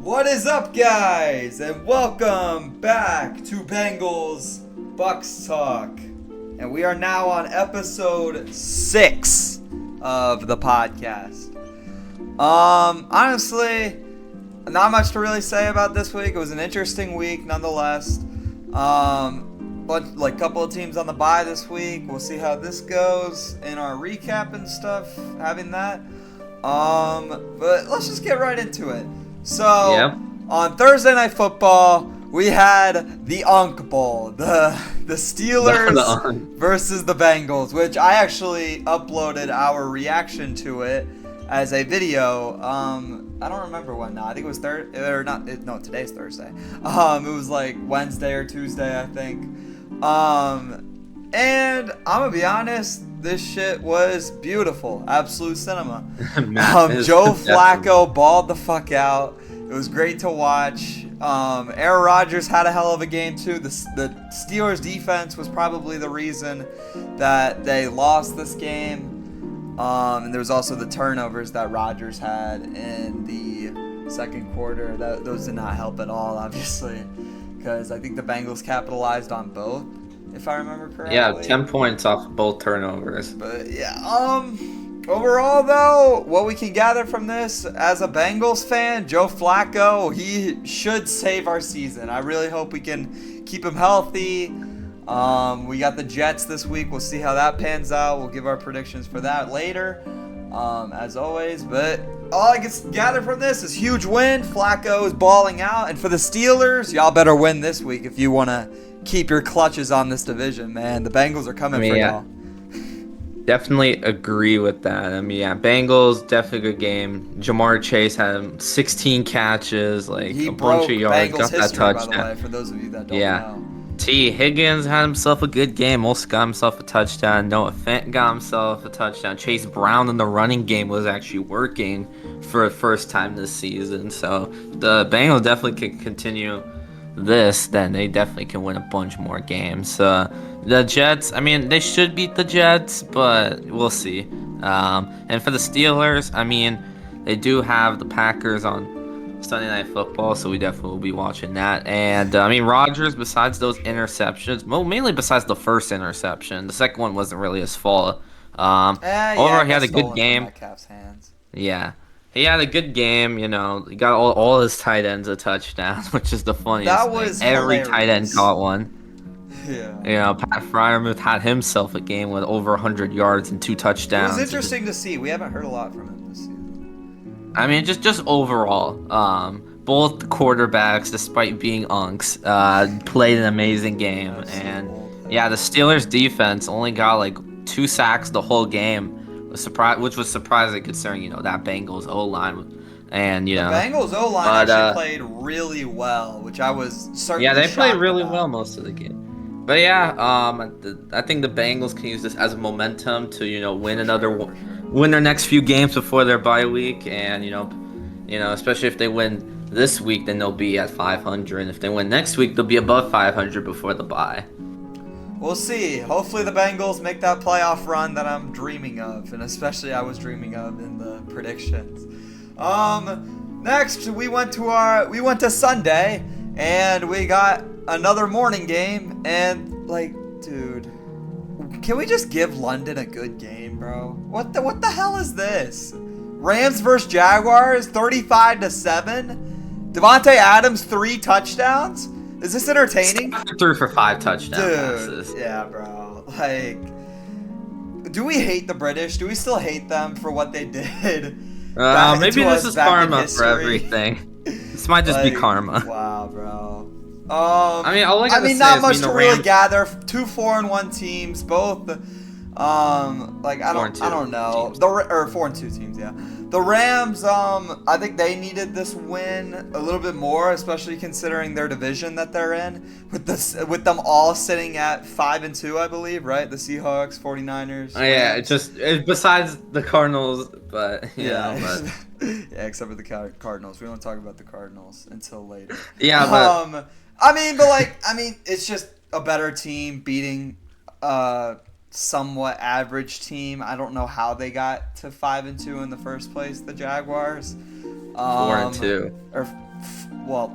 What is up, guys, and welcome back to Bengals Bucks Talk. And we are now on episode 6 of the podcast. Honestly, not much to really say about this week. It was an interesting week nonetheless. But like a couple of teams on the bye this week. We'll see how this goes in our recap and stuff, having that. But let's just get right into it. So, On Thursday Night Football, we had the Unk Bowl, the Steelers versus the Bengals, which I actually uploaded our reaction to it as a video. I don't remember when now. I think it was today's Thursday. It was like Wednesday or Tuesday, I think. And I'm gonna be honest, this shit was beautiful. Absolute cinema. Joe Flacco balled the fuck out. It was great to watch. Aaron Rodgers had a hell of a game too. The Steelers defense was probably the reason that they lost this game. And there was also the turnovers that Rodgers had in the second quarter. Those did not help at all, obviously, because I think the Bengals capitalized on both, if I remember correctly. Yeah, 10 points off both turnovers. But yeah, overall though, what we can gather from this, as a Bengals fan, Joe Flacco, he should save our season. I really hope we can keep him healthy. We got the Jets this week. We'll see how that pans out. We'll give our predictions for that later, as always. But all I can gather from this is huge win. Flacco is balling out. And for the Steelers, y'all better win this week if you want to keep your clutches on this division, man. The Bengals are coming for y'all. Definitely agree with that. Bengals, definitely a good game. Jamar Chase had 16 catches, he a bunch of yards, Bengals got that history, touchdown. by the way, for those of you that don't know. T. Higgins had himself a good game. Also got himself a touchdown. Noah Fant got himself a touchdown. Chase Brown in the running game was actually working for the first time this season. So the Bengals definitely can continue this, then they definitely can win a bunch more games. The Jets, they should beat the Jets, but we'll see. And for the Steelers, they do have the Packers on Sunday Night Football, so we definitely will be watching that. And Rodgers, besides those interceptions, well, mainly besides the first interception, the second one wasn't really his fault. Overall, he had a good game. Yeah. He had a good game, He got all his tight ends a touchdown, which is the funniest thing. Every tight end caught one. Yeah. Pat Freiermuth had himself a game with over 100 yards and 2 touchdowns. It was interesting to see. We haven't heard a lot from him this season. Just overall, both quarterbacks, despite being unks, played an amazing game. And yeah, the Steelers defense only got 2 sacks the whole game. Which was surprising considering, that Bengals O-line. And, the Bengals O-line actually played really well, which I was certainly they played really about. well most of the game. But yeah, I think the Bengals can use this as a momentum to, win their next few games before their bye week. And, especially if they win this week, then they'll be at 500. And if they win next week, they'll be above 500 before the bye. We'll see. Hopefully the Bengals make that playoff run that I'm dreaming of, and especially I was dreaming of in the predictions. Next we went to Sunday, and we got another morning game, and dude, can we just give London a good game, bro? What the hell is this? Rams versus Jaguars, 35-7. Devontae Adams 3 touchdowns. Is this entertaining? 3 for 5 touchdown passes. Yeah, bro. Do we hate the British? Do we still hate them for what they did? Maybe this is karma for everything. This might just be karma. Wow, bro. Not much to really gather. 2 4-1 teams, both. I don't know. 4-2 teams, yeah. The Rams, I think they needed this win a little bit more, especially considering their division that they're in. With them all sitting at 5-2, I believe, right? The Seahawks, 49ers. Oh, yeah, it's besides the Cardinals, but yeah, except for the Cardinals. We don't talk about the Cardinals until later. Yeah, but it's just a better team beating somewhat average team. I don't know how they got to 5-2 in the first place, the Jaguars. 4-2. Well,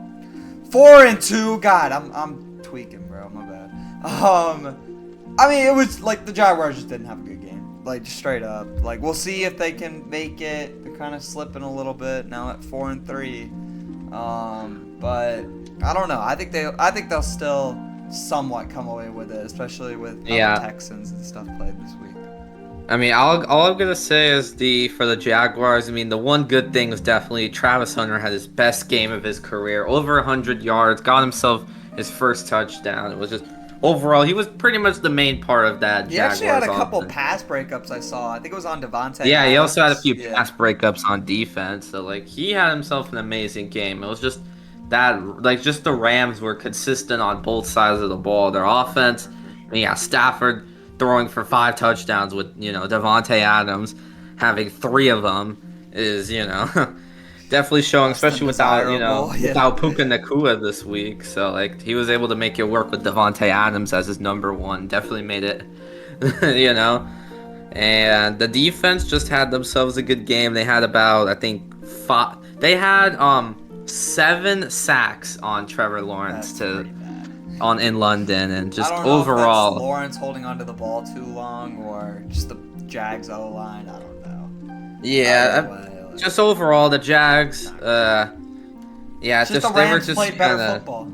4-2. God, I'm tweaking, bro. My bad. I mean, it was like the Jaguars just didn't have a good game. Like, just straight up. Like, we'll see if they can make it. They're kind of slipping a little bit now at 4-3. But I don't know. I think they'll still somewhat come away with it, especially with how the Texans and stuff played this week. I mean, all I'm gonna say is for the Jaguars. I mean, the one good thing was definitely Travis Hunter had his best game of his career, over 100 yards, got himself his first touchdown. It was just overall, he was pretty much the main part of that. He actually had a couple pass breakups I saw. I think it was on Devontae. Yeah, he also had a few pass breakups on defense. So like, he had himself an amazing game. It was just that, like, just the Rams were consistent on both sides of the ball. Their offense, Stafford throwing for 5 touchdowns with, Devontae Adams having 3 of them is, definitely showing, especially without Puka Nacua this week. So, like, he was able to make it work with Devontae Adams as his number 1. Definitely made it, And the defense just had themselves a good game. They had about, I think, 5. They had 7 sacks on Trevor Lawrence in London, and just overall, if that's Lawrence holding onto the ball too long or just the Jags O-line. I don't know. Yeah, just overall the Jags. The Rams played better football.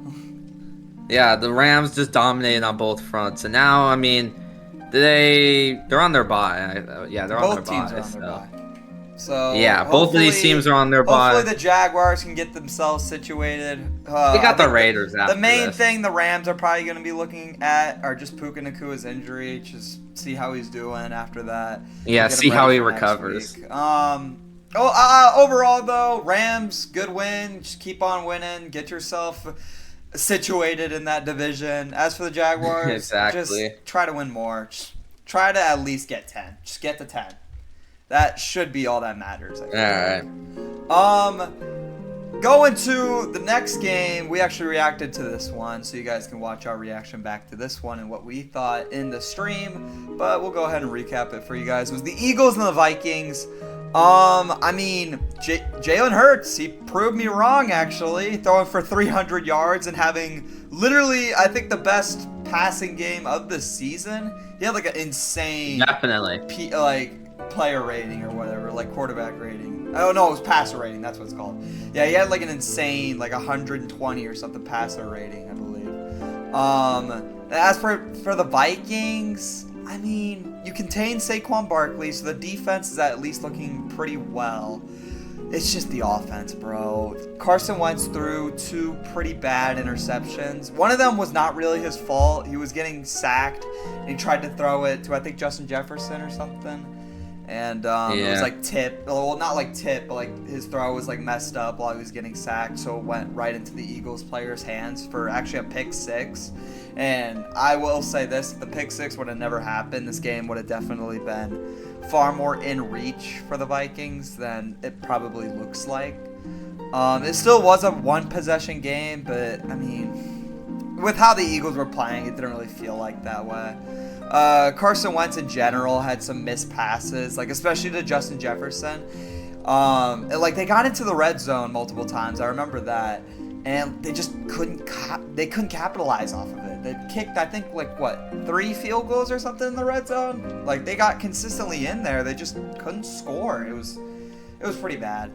Yeah, the Rams just dominated on both fronts, and now I mean, they're on their bye. They're on their bye. Both teams are on their bye. So yeah, both of these teams are on their bye. Hopefully the Jaguars can get themselves situated. They got the Raiders after the main thing the Rams are probably going to be looking at are just Puka Nacua's injury. Just see how he's doing after that. Yeah, see how he recovers. Overall though, Rams, good win. Just keep on winning. Get yourself situated in that division. As for the Jaguars, just try to win more. Just try to at least get 10. Just get to 10. That should be all that matters, I think. All right. Going to the next game, we actually reacted to this one, so you guys can watch our reaction back to this one and what we thought in the stream. But we'll go ahead and recap it for you guys. It was the Eagles and the Vikings. I mean, Jalen Hurts, he proved me wrong, actually, throwing for 300 yards and having literally, I think, the best passing game of the season. He had like an insane, player rating or whatever, like quarterback rating. Oh no, it was passer rating. That's what it's called. Yeah, he had like an insane, like 120 or something passer rating, I believe. As for the Vikings, I mean, you contain Saquon Barkley, so the defense is at least looking pretty well. It's just the offense, bro. Carson Wentz threw 2 pretty bad interceptions. One of them was not really his fault. He was getting sacked, and he tried to throw it to, I think, Justin Jefferson or something. And it was like tip. Well, not like tip, but like his throw was like messed up while he was getting sacked. So it went right into the Eagles player's hands for actually a pick 6. And I will say this, if the pick 6 would have never happened, this game would have definitely been far more in reach for the Vikings than it probably looks like. It still was a 1-possession game, but I mean, with how the Eagles were playing, it didn't really feel like that way. Carson Wentz in general had some missed passes, like especially to Justin Jefferson. They got into the red zone multiple times. I remember that, and they just couldn't capitalize off of it. They kicked, I think, 3 field goals or something in the red zone. Like, they got consistently in there. They just couldn't score. It was pretty bad.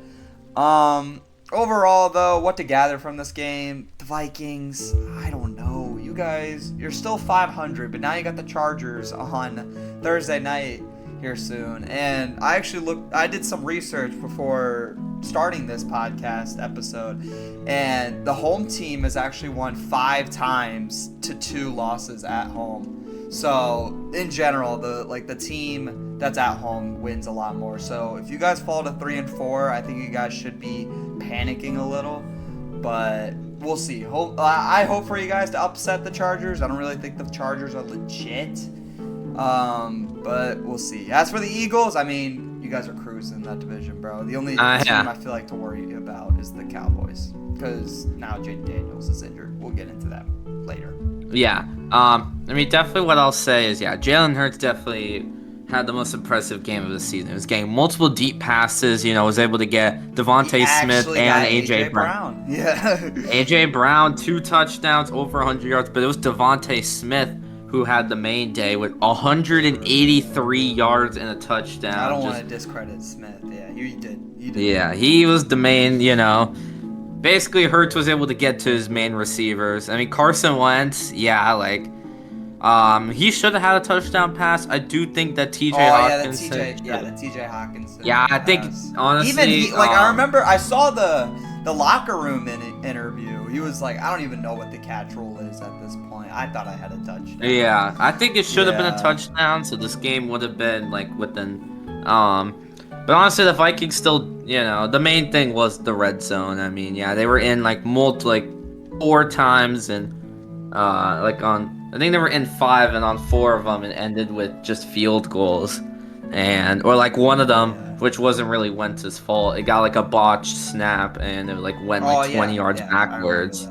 Overall, though, what to gather from this game? The Vikings, I don't know. You guys, you're still 500, but now you got the Chargers on Thursday night here soon. And I did some research before starting this podcast episode, and the home team has actually won 5 times to 2 losses at home. So in general, the team that's at home wins a lot more. So if you guys fall to 3-4, I think you guys should be panicking a little, but we'll see. I hope for you guys to upset the Chargers. I don't really think the Chargers are legit, but we'll see. As for the Eagles, I mean, you guys are cruising that division, bro. The only team I feel like to worry about is the Cowboys, because now Jaden Daniels is injured. We'll get into that later. Yeah. I mean, definitely what I'll say is, Jalen Hurts definitely had the most impressive game of the season. He was getting multiple deep passes, was able to get Devontae Smith and AJ Brown. Yeah. AJ Brown, 2 touchdowns, over 100 yards, but it was Devontae Smith who had the main day with 183 yards and a touchdown. I don't want to discredit Smith. Yeah, he did. Yeah, he was the main, Basically, Hurts was able to get to his main receivers. I mean, Carson Wentz, he should have had a touchdown pass. I do think that TJ Hawkins. The TJ Hawkins. Yeah, I think honestly, even I remember I saw the locker room interview. He was like, I don't even know what the catch rule is at this point. I thought I had a touchdown. Yeah, I think it should have been a touchdown, so this game would have been within. But honestly, the Vikings still, the main thing was the red zone. I mean, they were in 4 times, and I think they were in 5, and on 4 of them it ended with just field goals, or one of them, which wasn't really Wentz's fault. It got a botched snap, and it went 20 yards backwards.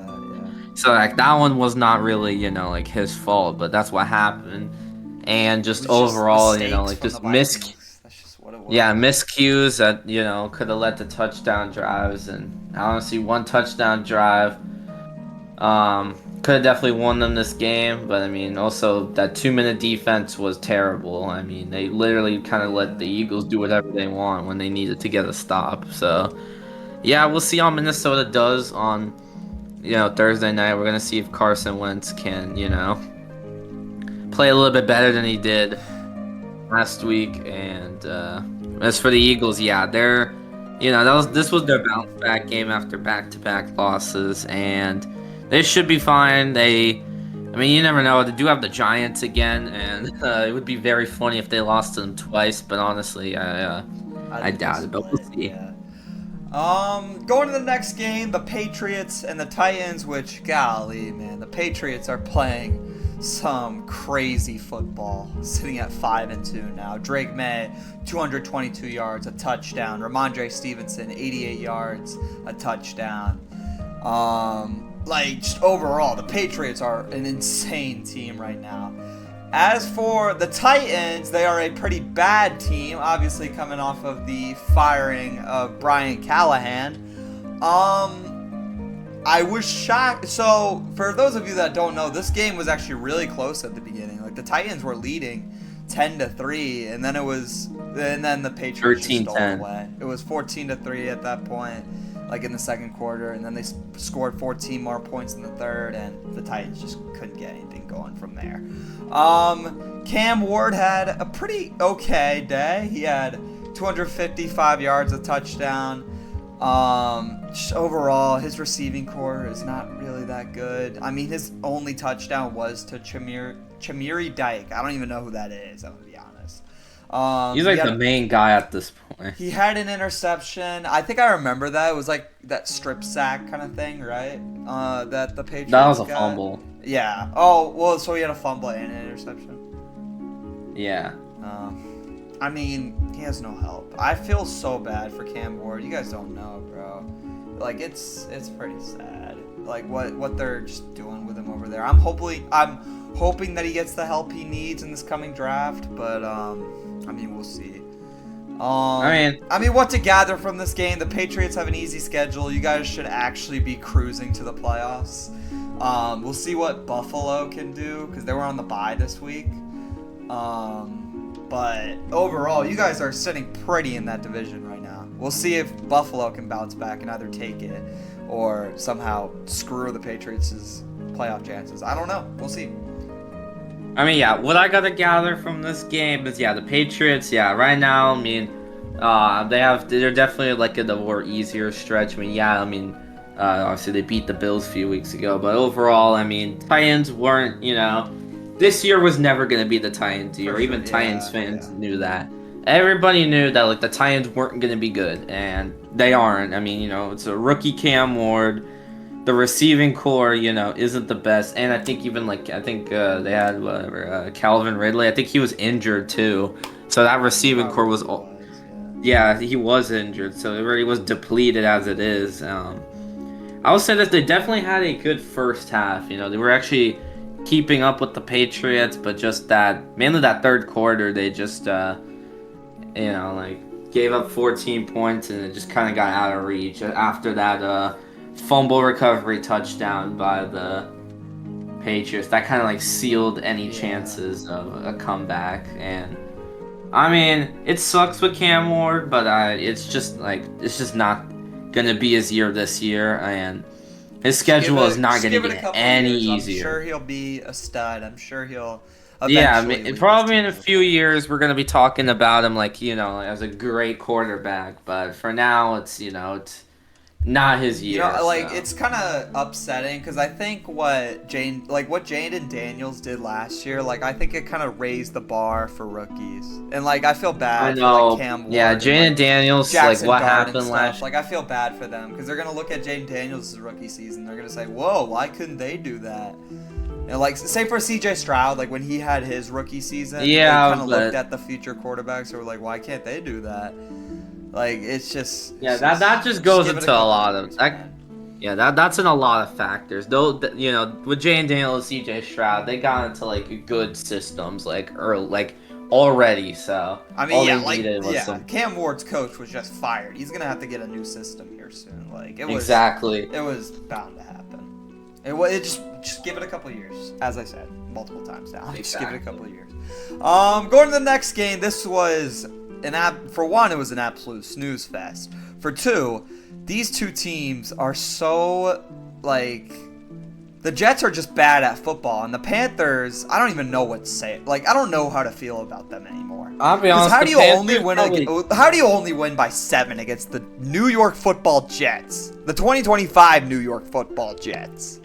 So that one was not really his fault, but that's what happened, and just overall just miscues that could have led to touchdown drives, and honestly, one touchdown drive could have definitely won them this game, but I mean, also that 2-minute defense was terrible. I mean, they literally kind of let the Eagles do whatever they want when they needed to get a stop. So, we'll see how Minnesota does on, Thursday night. We're gonna see if Carson Wentz can, play a little bit better than he did last week. And as for the Eagles, they're, this was their bounce back game after back-to-back losses, and they should be fine. You never know. They do have the Giants again, and it would be very funny if they lost to them twice. But honestly, I doubt it. But we'll see. Yeah. Going to the next game, the Patriots and the Titans. Which, golly, man, the Patriots are playing some crazy football. Sitting at 5-2 now. Drake May, 222 yards, a touchdown. Ramondre Stevenson, 88 yards, a touchdown. Just overall, the Patriots are an insane team right now. As for the Titans, they are a pretty bad team, obviously coming off of the firing of Brian Callahan. I was shocked. So, for those of you that don't know, this game was actually really close at the beginning. The Titans were leading 10-3, and then the Patriots just stole away. It was 14-3 at that point. In the second quarter, and then they scored 14 more points in the third, and the Titans just couldn't get anything going from there. Cam Ward had a pretty okay day. He had 255 yards, a touchdown. Just overall, his receiving core is not really that good. I mean, his only touchdown was to Chamiri Dyke. I don't even know who that is, I'm going to be honest. He's the main guy at this point. He had an interception. I think I remember that. It was that strip sack kind of thing, right? That the Patriots That was a got. fumble. Yeah. Oh, well, so he had a fumble and an interception. Yeah. I mean, he has no help. I feel so bad for Cam Ward. You guys don't know, bro. It's pretty sad. What they're just doing with him over there. I'm hoping that he gets the help he needs in this coming draft, but we'll see. What to gather from this game? The Patriots have an easy schedule. You guys should actually be cruising to the playoffs. We'll see what Buffalo can do because they were on the bye this week. But overall, you guys are sitting pretty in that division right now. We'll see if Buffalo can bounce back and either take it or somehow screw the Patriots' playoff chances. I don't know. We'll see. What I gotta gather from this game is, the Patriots, right now, they're definitely in a more easier stretch. Obviously they beat the Bills a few weeks ago, but overall, Titans weren't, this year was never gonna be the Titans year. Even Titans fans knew that. Everybody knew that, the Titans weren't gonna be good, and they aren't. It's a rookie Cam Ward. The receiving core, isn't the best, and I think even they had Calvin Ridley. I think he was injured too, so that receiving core was, he was injured, so it already was depleted as it is. I would say that they definitely had a good first half. They were actually keeping up with the Patriots, but just mainly that third quarter, they just gave up 14 points and it just kind of got out of reach after that fumble recovery touchdown by the Patriots. That kind of like sealed any chances of a comeback. And I mean, it sucks with Cam Ward, but it's just not gonna be his year this year, and his schedule is not gonna get any easier. I'm sure he'll be a stud. I'm sure he'll. Yeah, I mean, probably in a few years we're gonna be talking about him like as a great quarterback, but for now it's not his year. It's kind of upsetting because I think what Jaden Daniels did last year, I think it kind of raised the bar for rookies, and I feel bad for Cam Ward. Yeah, Jaden Daniels, Jackson what Dart happened last? I feel bad for them because they're gonna look at Jaden Daniels' rookie season. They're gonna say, "Whoa, why couldn't they do that?" And same for C.J. Stroud, when he had his rookie season, they kind of looked at the future quarterbacks and were like, "Why can't they do that?" It's just that just goes into a lot of that's in a lot of factors. Though with Jane Daniels and C.J. Stroud, they got into good systems already. So I mean, Cam Ward's coach was just fired. He's gonna have to get a new system here soon. It was bound to happen. It just give it a couple of years, as I said multiple times now. Just give it a couple of years. Going to the next game. This was for one, it was an absolute snooze fest. For two, these two teams are so the Jets are just bad at football, and the Panthers, I don't even know what to say. I don't know how to feel about them anymore. I'll be honest. How do you only win by 7 against the New York Football Jets, the 2025 New York Football Jets?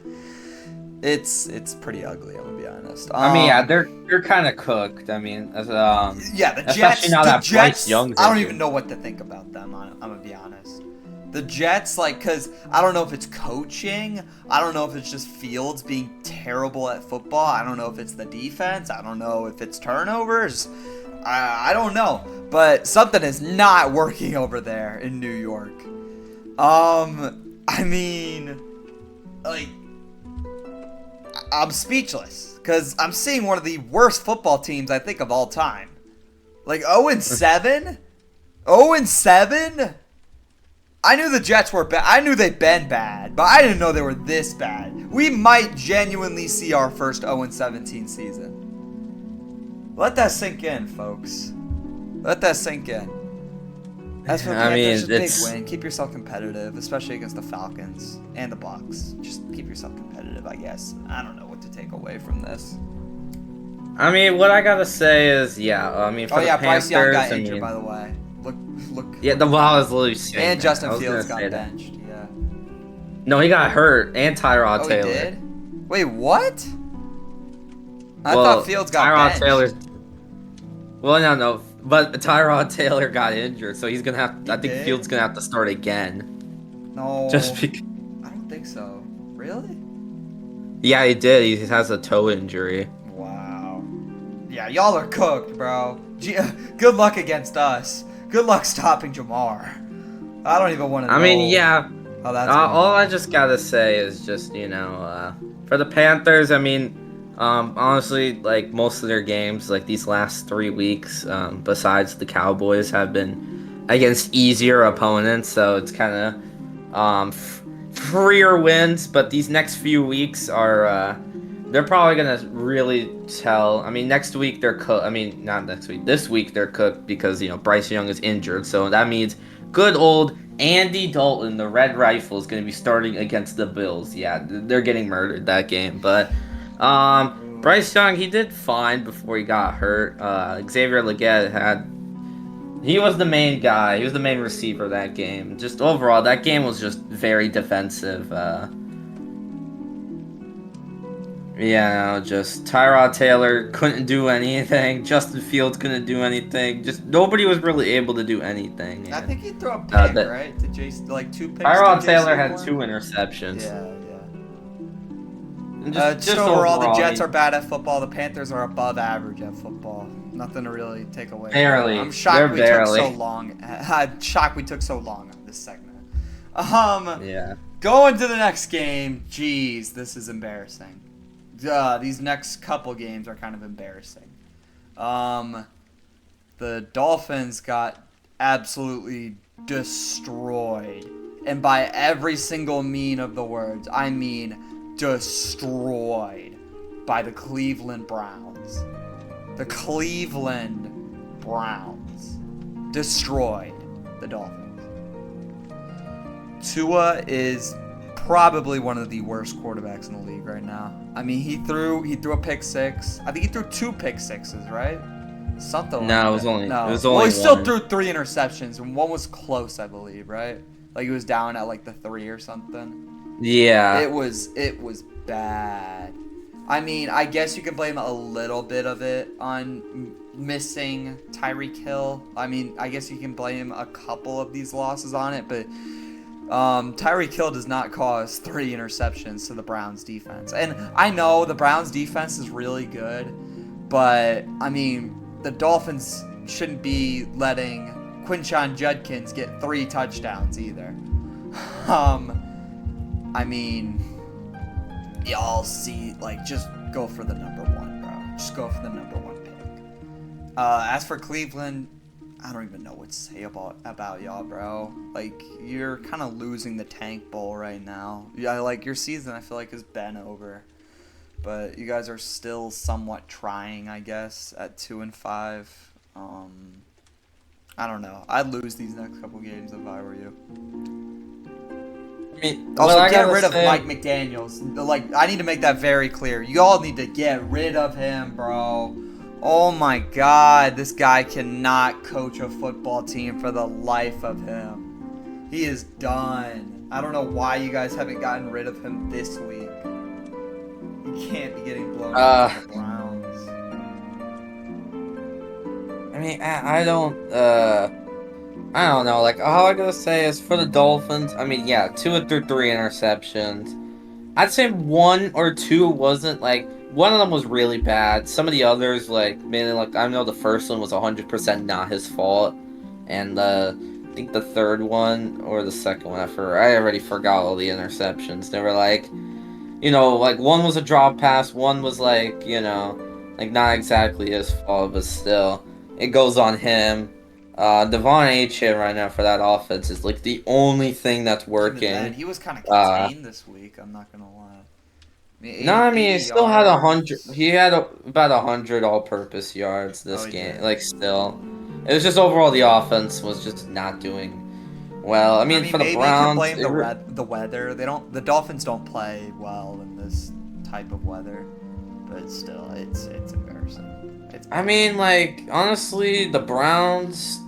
It's pretty ugly. I'm gonna be honest. I mean, they're kind of cooked. I mean, the Jets. Now that Bryce Young's I don't even know what to think about them. I'm gonna be honest. The Jets, because I don't know if it's coaching. I don't know if it's just Fields being terrible at football. I don't know if it's the defense. I don't know if it's turnovers. I don't know. But something is not working over there in New York. I mean, I'm speechless because I'm seeing one of the worst football teams I think of all time. 0-7? 0-7? I knew the Jets were bad. I knew they'd been bad, but I didn't know they were this bad. We might genuinely see our first 0-17 season. Let that sink in, folks. Let that sink in. As for the Panthers, just big win. Keep yourself competitive, especially against the Falcons and the Bucs. Just keep yourself competitive, I guess. I don't know what to take away from this. I mean, what I gotta say is, for the Panthers, Bryce Young got injured, by the way. Look. Yeah, the ball is literally saying and Justin Fields got benched. Yeah. No, he got hurt, and Tyrod Taylor. He did? Wait, what? I thought Fields got benched. Taylor. Well, no, but Tyrod Taylor got injured, so he's gonna have. I think Fields gonna have to start again. No. Just because. I don't think so. Really? Yeah, he did. He has a toe injury. Wow. Yeah, y'all are cooked, bro. Good luck against us. Good luck stopping Jamar. I don't even want to know. I mean, yeah. How that's all I just gotta say is just for the Panthers. I mean, honestly, most of their games, these last 3 weeks, besides the Cowboys, have been against easier opponents. So it's kind of freer wins. But these next few weeks are. They're probably gonna really tell. I mean, next week they're cooked. I mean, not next week. This week they're cooked because Bryce Young is injured. So that means good old Andy Dalton, the Red Rifle, is gonna be starting against the Bills. Yeah, they're getting murdered that game. But Bryce Young, he did fine before he got hurt. Xavier Legette he was the main guy. He was the main receiver that game. Just overall, that game was just very defensive. Just Tyrod Taylor couldn't do anything. Justin Fields couldn't do anything. Just nobody was really able to do anything. I think he threw a pick, right? To Jason, 2 picks. Tyrod Taylor had 2 interceptions. Yeah. Just overall, the Jets are bad at football. The Panthers are above average at football. Nothing to really take away. Barely. I'm shocked took so long. I'm shocked we took so long on this segment. Yeah. Going to the next game. Jeez, this is embarrassing. these next couple games are kind of embarrassing. The Dolphins got absolutely destroyed. And by every single mean of the words, I mean destroyed by the Cleveland Browns. The Cleveland Browns destroyed the Dolphins. Tua is probably one of the worst quarterbacks in the league right now. I mean, he threw a pick six. I think he threw 2 pick sixes, right? Something like that. No, it was only Well, he still one. threw 3 interceptions, and one was close, I believe, right? Like he was down at like the 3 or something. Yeah. It was bad. I mean, I guess you can blame a little bit of it on missing Tyreek Hill. I mean, I guess you can blame a couple of these losses on it, but Tyreek Hill does not cause 3 interceptions to the Browns defense. And I know the Browns defense is really good, but I mean, the Dolphins shouldn't be letting Quinshon Judkins get 3 touchdowns either. I mean, y'all see, like, just go for the number 1, bro. Just go for the number 1 pick. As for Cleveland, I don't even know what to say about y'all, bro. Like, you're kind of losing the tank bowl right now. Yeah, like, your season, I feel like, has been over. But you guys are still somewhat trying, I guess, at 2-5. I don't know. I'd lose these next couple games if I were you. I mean, Also, get rid of Mike McDaniels. Like, I need to make that very clear. You all need to get rid of him, bro. Oh my God, this guy cannot coach a football team for the life of him. He is done. I don't know why you guys haven't gotten rid of him this week. He can't be getting blown out by the Browns. I mean, I don't know. Like, all I gotta say is for the Dolphins, I mean, yeah, 2 through 3 interceptions. I'd say 1 or 2 wasn't, like, one of them was really bad. Some of the others, like, mainly, like, I know the first one was 100% not his fault. And, I think the third one, or the second one, I already forgot all the interceptions. They were, like, you know, like, one was a drop pass, one was, like, you know, like, not exactly his fault, but still, it goes on him. Devon Achane right now for that offense is, like, the only thing that's working. Man, he was kind of contained this week, I'm not gonna lie. I mean, he still had 100. He had about 100 all-purpose yards this game. Did. Like, still, it was just overall the offense was just not doing well. I mean for the Browns, maybe you can blame the weather. The Dolphins don't play well in this type of weather, but still, it's embarrassing. I mean, like, honestly, the Browns.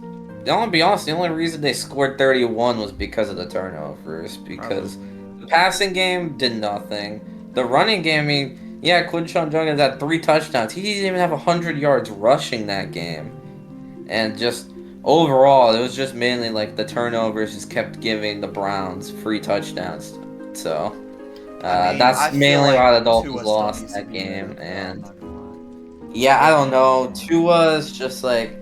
I'll be honest. The only reason they scored 31 was because of the turnovers. Because the passing game did nothing. The running game, I mean, yeah, Quinshon Judkins had 3 touchdowns. He didn't even have 100 yards rushing that game. And just overall, it was just mainly like the turnovers just kept giving the Browns free touchdowns. So that's mainly why the Dolphins lost that game. And yeah, I don't know. Tua's just like,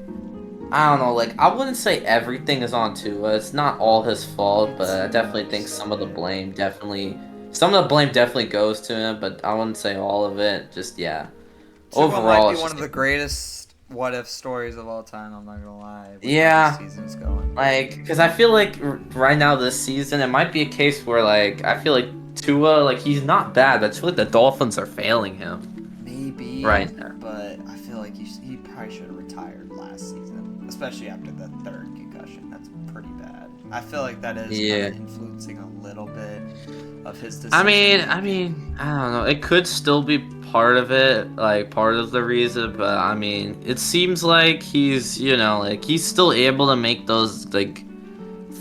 I don't know. Like, I wouldn't say everything is on Tua. It's not all his fault, but I definitely think some of the blame definitely goes to him, but I wouldn't say all of it. Just, yeah. Overall, might be one of the greatest what-if stories of all time, I'm not gonna lie. Yeah. This season's going. Like, because I feel like right now this season, it might be a case where, like, I feel like Tua, like, he's not bad, but I feel like the Dolphins are failing him. Maybe. Right now. But I feel like he probably should have retired last season, especially after the 3rd concussion. That's pretty bad. I feel like that is kind of influencing a little bit of his decision. I mean, I don't know. It could still be part of it, like part of the reason, but I mean, it seems like he's, you know, like he's still able to make those like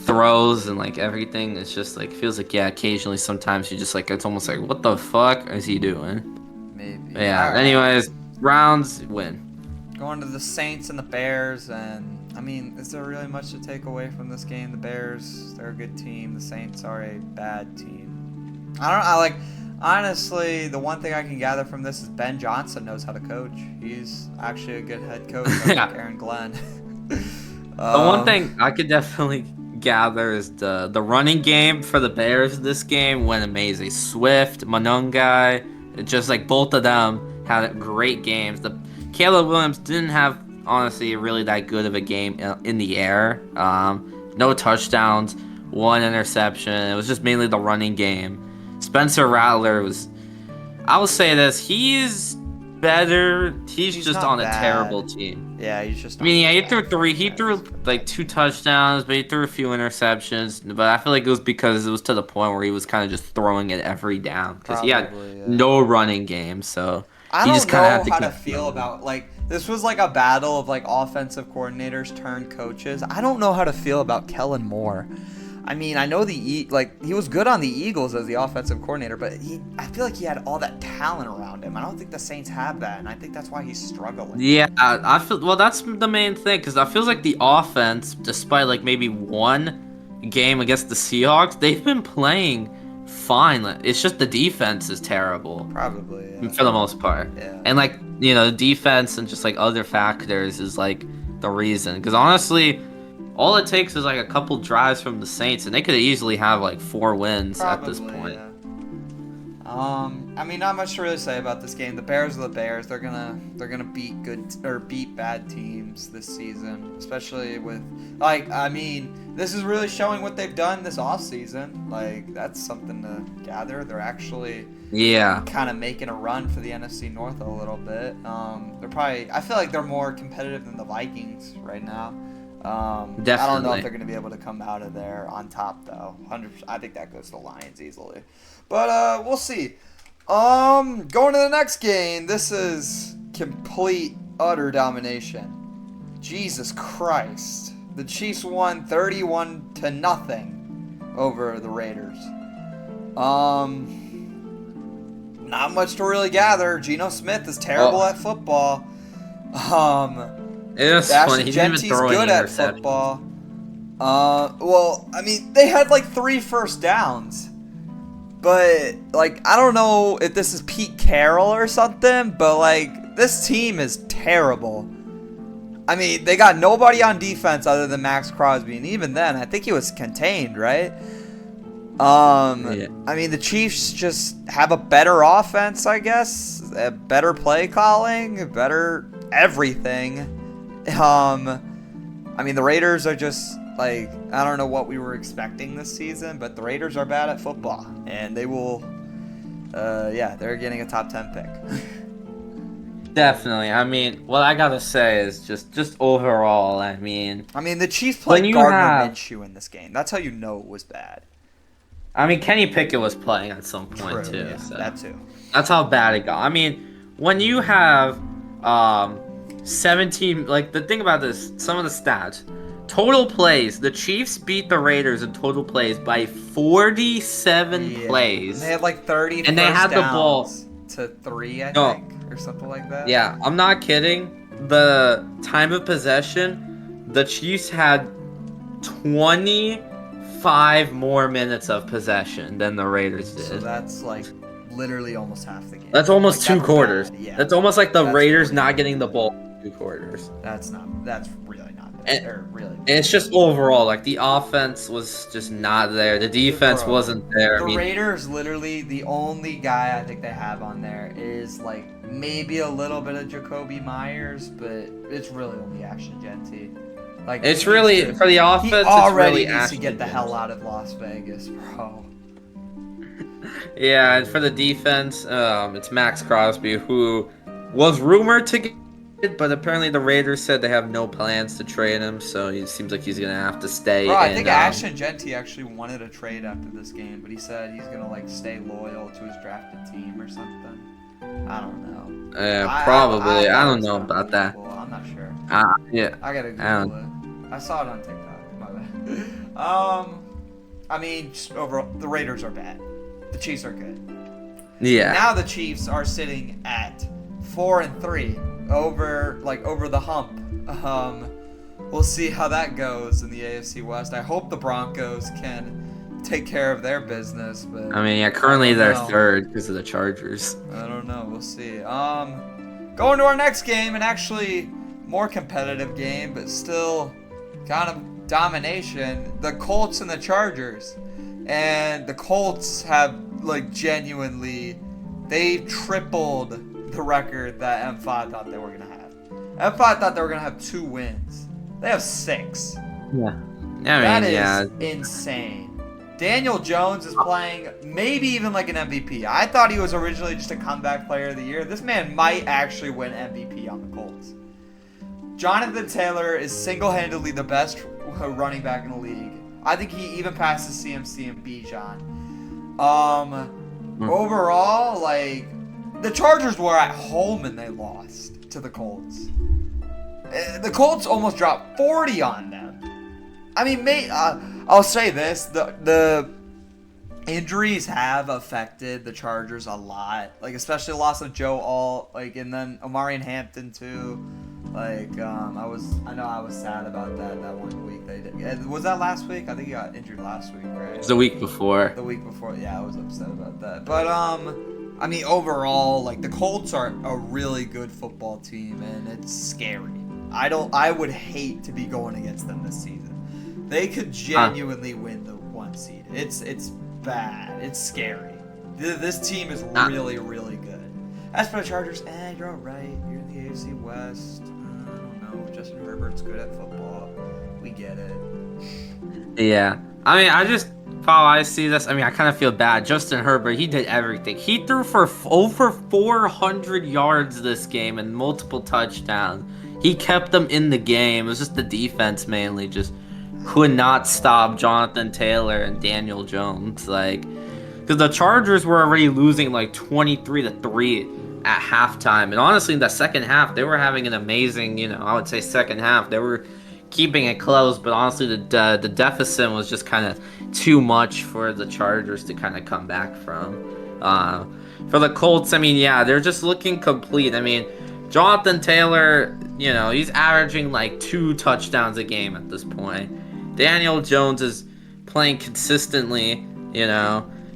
throws and like everything. It's just like feels like occasionally sometimes you just like it's almost like what the fuck is he doing? Maybe. But yeah. Right. Anyways, Browns win. Going to the Saints and the Bears, and I mean, is there really much to take away from this game? The Bears, they're a good team. The Saints are a bad team. Honestly, the one thing I can gather from this is Ben Johnson knows how to coach. He's actually a good head coach, like Aaron Glenn. The one thing I could definitely gather is the running game for the Bears this game went amazing. Swift, Monungai, It's just like both of them had great games. The Caleb Williams didn't have honestly really that good of a game in the air. No touchdowns, one interception. It was just mainly the running game. Spencer Rattler was. I will say this: he's better. He's just not on a bad. terrible team. Yeah, he's just. I mean, yeah, he threw three. He threw like 2 touchdowns, but he threw a few interceptions. But I feel like it was because it was to the point where he was kind of just throwing it every down because he had no running game. So I he don't just kind of had know to how keep to feel throwing. about like this was like a battle of like offensive coordinators turned coaches. I don't know how to feel about Kellen Moore. I mean, I know he was good on the Eagles as the offensive coordinator, but I feel like he had all that talent around him. I don't think the Saints have that, and I think that's why he's struggling. Yeah, I feel well. That's the main thing because I feels like the offense, despite like maybe one game against the Seahawks, they've been playing fine. It's just the defense is terrible. Probably, yeah. For the most part. Yeah. And like the defense and just like other factors is like the reason. Because honestly, all it takes is like a couple drives from the Saints, and they could easily have like 4 wins at this point. Yeah. I mean, not much to really say about this game. The Bears are the Bears. They're gonna beat bad teams this season, especially with this is really showing what they've done this offseason. Like that's something to gather. They're actually kind of making a run for the NFC North a little bit. I feel like they're more competitive than the Vikings right now. Definitely. I don't know if they're going to be able to come out of there on top, though. 100%, I think that goes to the Lions easily. But we'll see. Going to the next game. This is complete, utter domination. Jesus Christ. The Chiefs won 31-0 over the Raiders. Not much to really gather. Geno Smith is terrible at football. It was funny. He didn't even throw good any at football. Well, I mean, they had like 3 first downs. But, like, I don't know if this is Pete Carroll or something, but, like, this team is terrible. I mean, they got nobody on defense other than Max Crosby, and even then, I think he was contained, right? I mean, the Chiefs just have a better offense, I guess, a better play calling, better everything. I mean, the Raiders are just, like, I don't know what we were expecting this season, but the Raiders are bad at football, and they will, they're getting a top 10 pick. Definitely. I mean, what I gotta say is just overall, I mean, the Chiefs played Gardner Minshew in this game. That's how you know it was bad. I mean, Kenny Pickett was playing at some point, too. Yeah, so. that too. That's how bad it got. I mean, when you have 17, like, the thing about this, some of the stats, total plays, the Chiefs beat the Raiders in total plays by 47 plays. And they had like 30 and they had the ball to 3, I think, or something like that. Yeah, I'm not kidding. The time of possession, the Chiefs had 25 more minutes of possession than the Raiders did. So that's like literally almost half the game. That's almost like 2 quarters. Yeah. That's almost like the Raiders not getting the ball in 2 quarters. That's really not bad. And it's just overall, like, the offense was just not there. The defense wasn't there. The Raiders, literally, the only guy I think they have on there is, like, maybe a little bit of Jacoby Myers, but it's really only Ashton Genty. Like, it's really, for the offense, he already it's really needs to get the hell out of Las Vegas, bro. Yeah, and for the defense, it's Max Crosby, who was rumored to get, but apparently the Raiders said they have no plans to trade him, so it seems like he's gonna have to stay. Bro, I think Ashton Genty actually wanted a trade after this game, but he said he's gonna like stay loyal to his drafted team or something. I don't know. Probably. I don't know about that. I'm not sure. Yeah. I gotta Google it. I saw it on TikTok. My bad. I mean, just overall, the Raiders are bad. The Chiefs are good. Yeah. Now the Chiefs are sitting at 4-3 over the hump. We'll see how that goes in the AFC West. I hope the Broncos can take care of their business, but I mean, yeah, currently they're third because of the Chargers. I don't know. We'll see. Going to our next game, and actually more competitive game, but still kind of domination. The Colts and the Chargers, and the Colts have like genuinely They tripled the record that M5 thought they were going to have. M5 thought they were going to have 2 wins. They have 6. Yeah. That is insane. Daniel Jones is playing maybe even like an MVP. I thought he was originally just a comeback player of the year. This man might actually win MVP on the Colts. Jonathan Taylor is single-handedly the best running back in the league. I think he even passes CMC and Bijan. Overall, like, the Chargers were at home and they lost to the Colts. The Colts almost dropped 40 on them. I mean, I'll say this: the injuries have affected the Chargers a lot. Like, especially the loss of Joe Alt, like, and then Omarion Hampton too. Like, I know I was sad about that one week they did. Was that last week? I think he got injured last week, right? It was the week before. The week before, yeah, I was upset about that. But I mean, overall, like, the Colts are a really good football team, and it's scary. I would hate to be going against them this season. They could genuinely win the 1 seed. It's bad. It's scary. This team is really, really good. As for the Chargers, you're all right. You're in the AFC West. I don't know. Justin Herbert's good at football. We get it. Yeah. I mean, how I see this, I mean, I kind of feel bad. Justin Herbert, he did everything. He threw for over 400 yards this game and multiple touchdowns. He kept them in the game. It was just the defense mainly just could not stop Jonathan Taylor and Daniel Jones. Like, because the Chargers were already losing like 23-3 at halftime. And honestly, in the second half, they were having an amazing, I would say second half. They were keeping it close, but honestly, the deficit was just kind of too much for the Chargers to kind of come back from. For the Colts, I mean, yeah, they're just looking complete. I mean, Jonathan Taylor, he's averaging like 2 touchdowns a game at this point. Daniel Jones is playing consistently,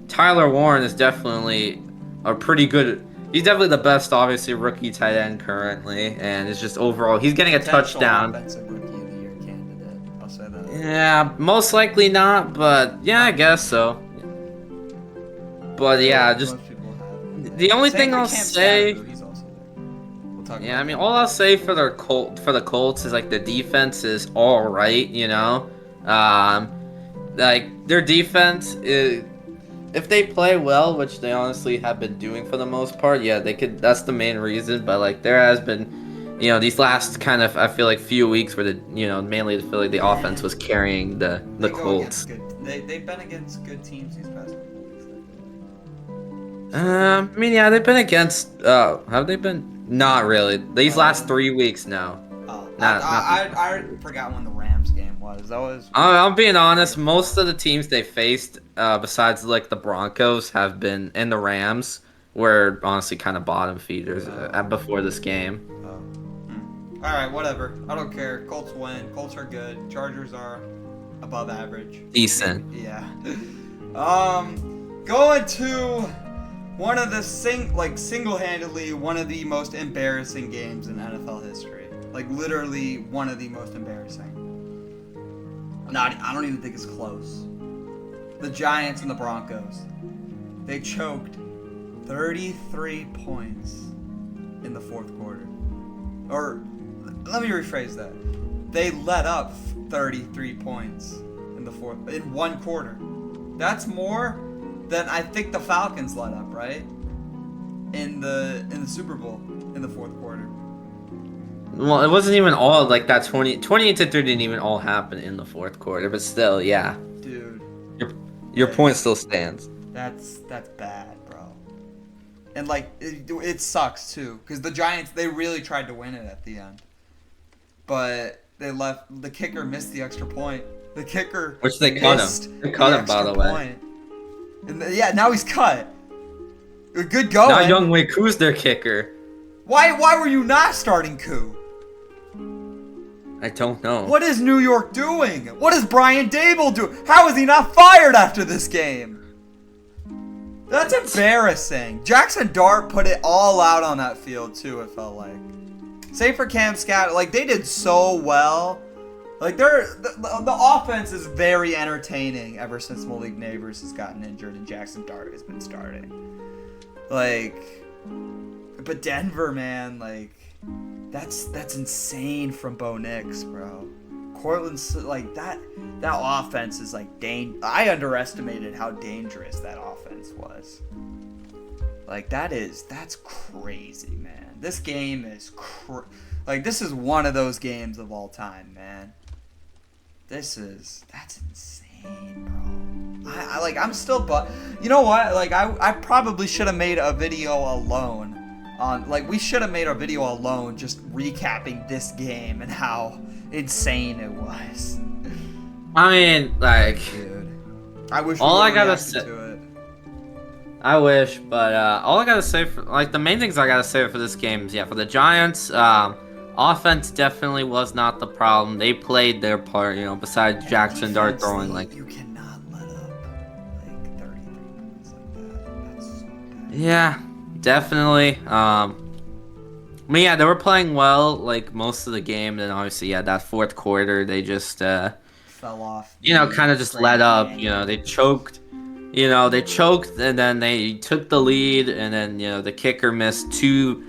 Tyler Warren is definitely a pretty good... He's definitely the best, obviously, rookie tight end currently, and it's just overall... He's getting a touchdown. Offensive rookie of the year candidate. I'll say that. Yeah, most likely not, but yeah, I guess so. But yeah, just... The only thing I'll say... Yeah, I mean, all I'll say for the Colts is, like, the defense is all right, like, their defense is, if they play well, which they honestly have been doing for the most part, yeah, they could. That's the main reason. But like, there has been, these last kind of, I feel like, few weeks where mainly I feel like the offense was carrying the Colts. They've been against good teams these past couple weeks. I mean, yeah, they've been against. Have they been? Not really. These last 3 weeks, no. Oh, I forgot when the Rams game was. That was. I'm being honest. Most of the teams they faced, besides like the Broncos, have been, and the Rams were honestly kind of bottom feeders before this game. All right, whatever. I don't care. Colts win. Colts are good. Chargers are above average. Decent. Yeah. Going to one of the single-handedly one of the most embarrassing games in NFL history. Like, literally one of the most embarrassing. I don't even think it's close. The Giants and the Broncos. They choked 33 points in the fourth quarter. Or, let me rephrase that. They let up 33 points in one quarter. That's more than I think the Falcons let up, right? In the Super Bowl in the fourth quarter. Well, it wasn't even all like that 28-3 didn't even all happen in the fourth quarter, but still, yeah. Dude. Your point still stands. That's bad, bro. And like it sucks too, because the Giants, they really tried to win it at the end. But the kicker missed the extra point. The kicker Which they cut him. They cut him, by the way. And now he's cut. Good going. Now Younghoe Koo's their kicker. Why were you not starting Koo? I don't know. What is New York doing? What is Brian Dable doing? How is he not fired after this game? That's embarrassing. Jackson Dart put it all out on that field too, it felt like. Same for Cam Scott. Like, they did so well. Like, the offense is very entertaining ever since Malik Neighbors has gotten injured and Jackson Dart has been starting. Like, but Denver, man, like, that's insane from Bo Nix, bro. Cortland's like that offense is like I underestimated how dangerous that offense was. Like that's crazy, man. This game is like this is one of those games of all time, man. That's insane, bro. I'm still you know what? Like I probably should have made a video alone on we should have made a video alone just recapping this game and how insane it was. I mean, like, dude, I wish all I gotta say to it. I wish, but all I gotta say for the main things I gotta say for this game is for the Giants, offense definitely was not the problem. They played their part, besides Jackson Dart throwing you cannot let up 33 points like that. That's so bad. Yeah, definitely. They were playing well most of the game. Then obviously, that fourth quarter they just fell off. Kind of just let up. They choked. They choked, and then they took the lead, and then the kicker missed two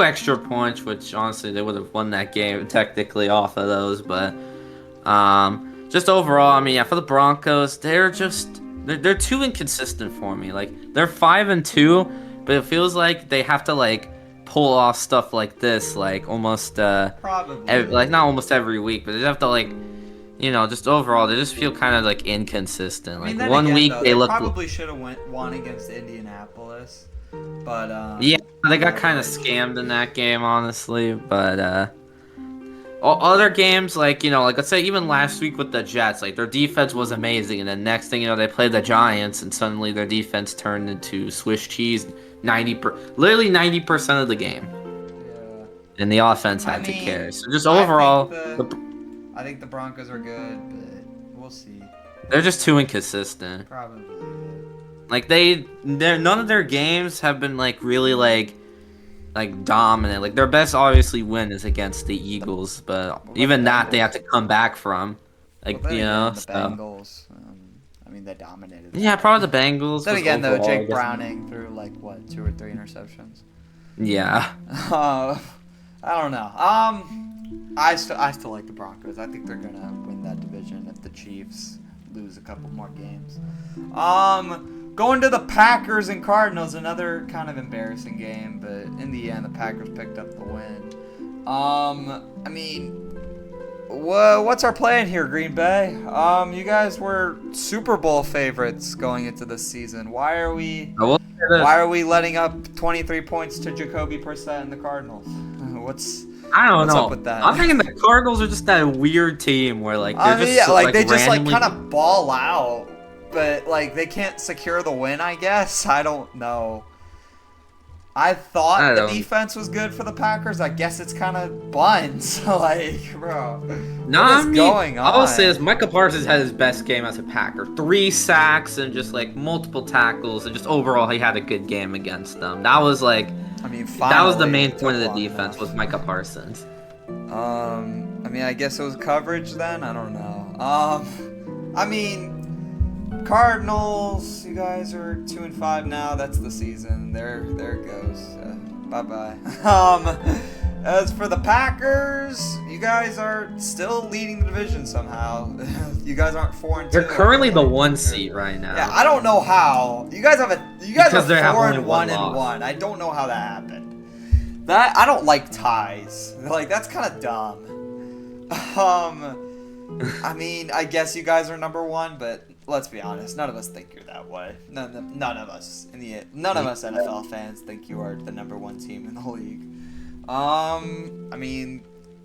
extra points, which honestly they would have won that game technically off of those. But just overall, for the Broncos, they're too inconsistent for me. They're 5-2, but it feels like they have to pull off stuff like this, almost probably not almost every week, but they have to just overall they just feel kind of inconsistent. One week though, they look probably should have won against Indianapolis, but they got kind of scammed in that game, honestly. But other games let's say even last week with the Jets, their defense was amazing, and then next thing they played the Giants, and suddenly their defense turned into Swiss cheese. Literally 90% of the game. Yeah. And the offense had to carry. So just overall, I think the Broncos are good, but we'll see. They're just too inconsistent. Probably. None of their games have been really dominant. Their best obviously win is against the Eagles, but even that they have to come back from. The Bengals. They dominated. Yeah, probably the Bengals. Then again, though, Jake Browning threw 2 or 3 interceptions. Yeah. I don't know. I still like the Broncos. I think they're gonna win that division if the Chiefs lose a couple more games. Going to the Packers and Cardinals, another kind of embarrassing game, but in the end, the Packers picked up the win. What's our plan here, Green Bay? You guys were Super Bowl favorites going into this season. Why are we letting up 23 points to Jacoby Brissett and the Cardinals? What's up with that? I'm thinking the Cardinals are just that weird team where they just kind of ball out, but they can't secure the win. I guess I don't know. I thought the defense was good for the Packers. I guess it's kind of buns. Bro. What is going on? I will say this: Micah Parsons had his best game as a Packer. 3 sacks and just multiple tackles, and just overall he had a good game against them. That was that was the main point of the defense was Micah Parsons. I guess it was coverage then. I don't know. Cardinals, you guys are 2-5 now. That's the season. There it goes. Bye. As for the Packers, you guys are still leading the division somehow. You guys aren't 4-2. They're currently the 1 seed right now. Yeah, I don't know how. You guys are 4-1. I don't know how that happened. I don't like ties. That's kind of dumb. I guess you guys are number 1, but let's be honest, none of us think you're that way. None of us NFL fans think you are the number 1 team in the league.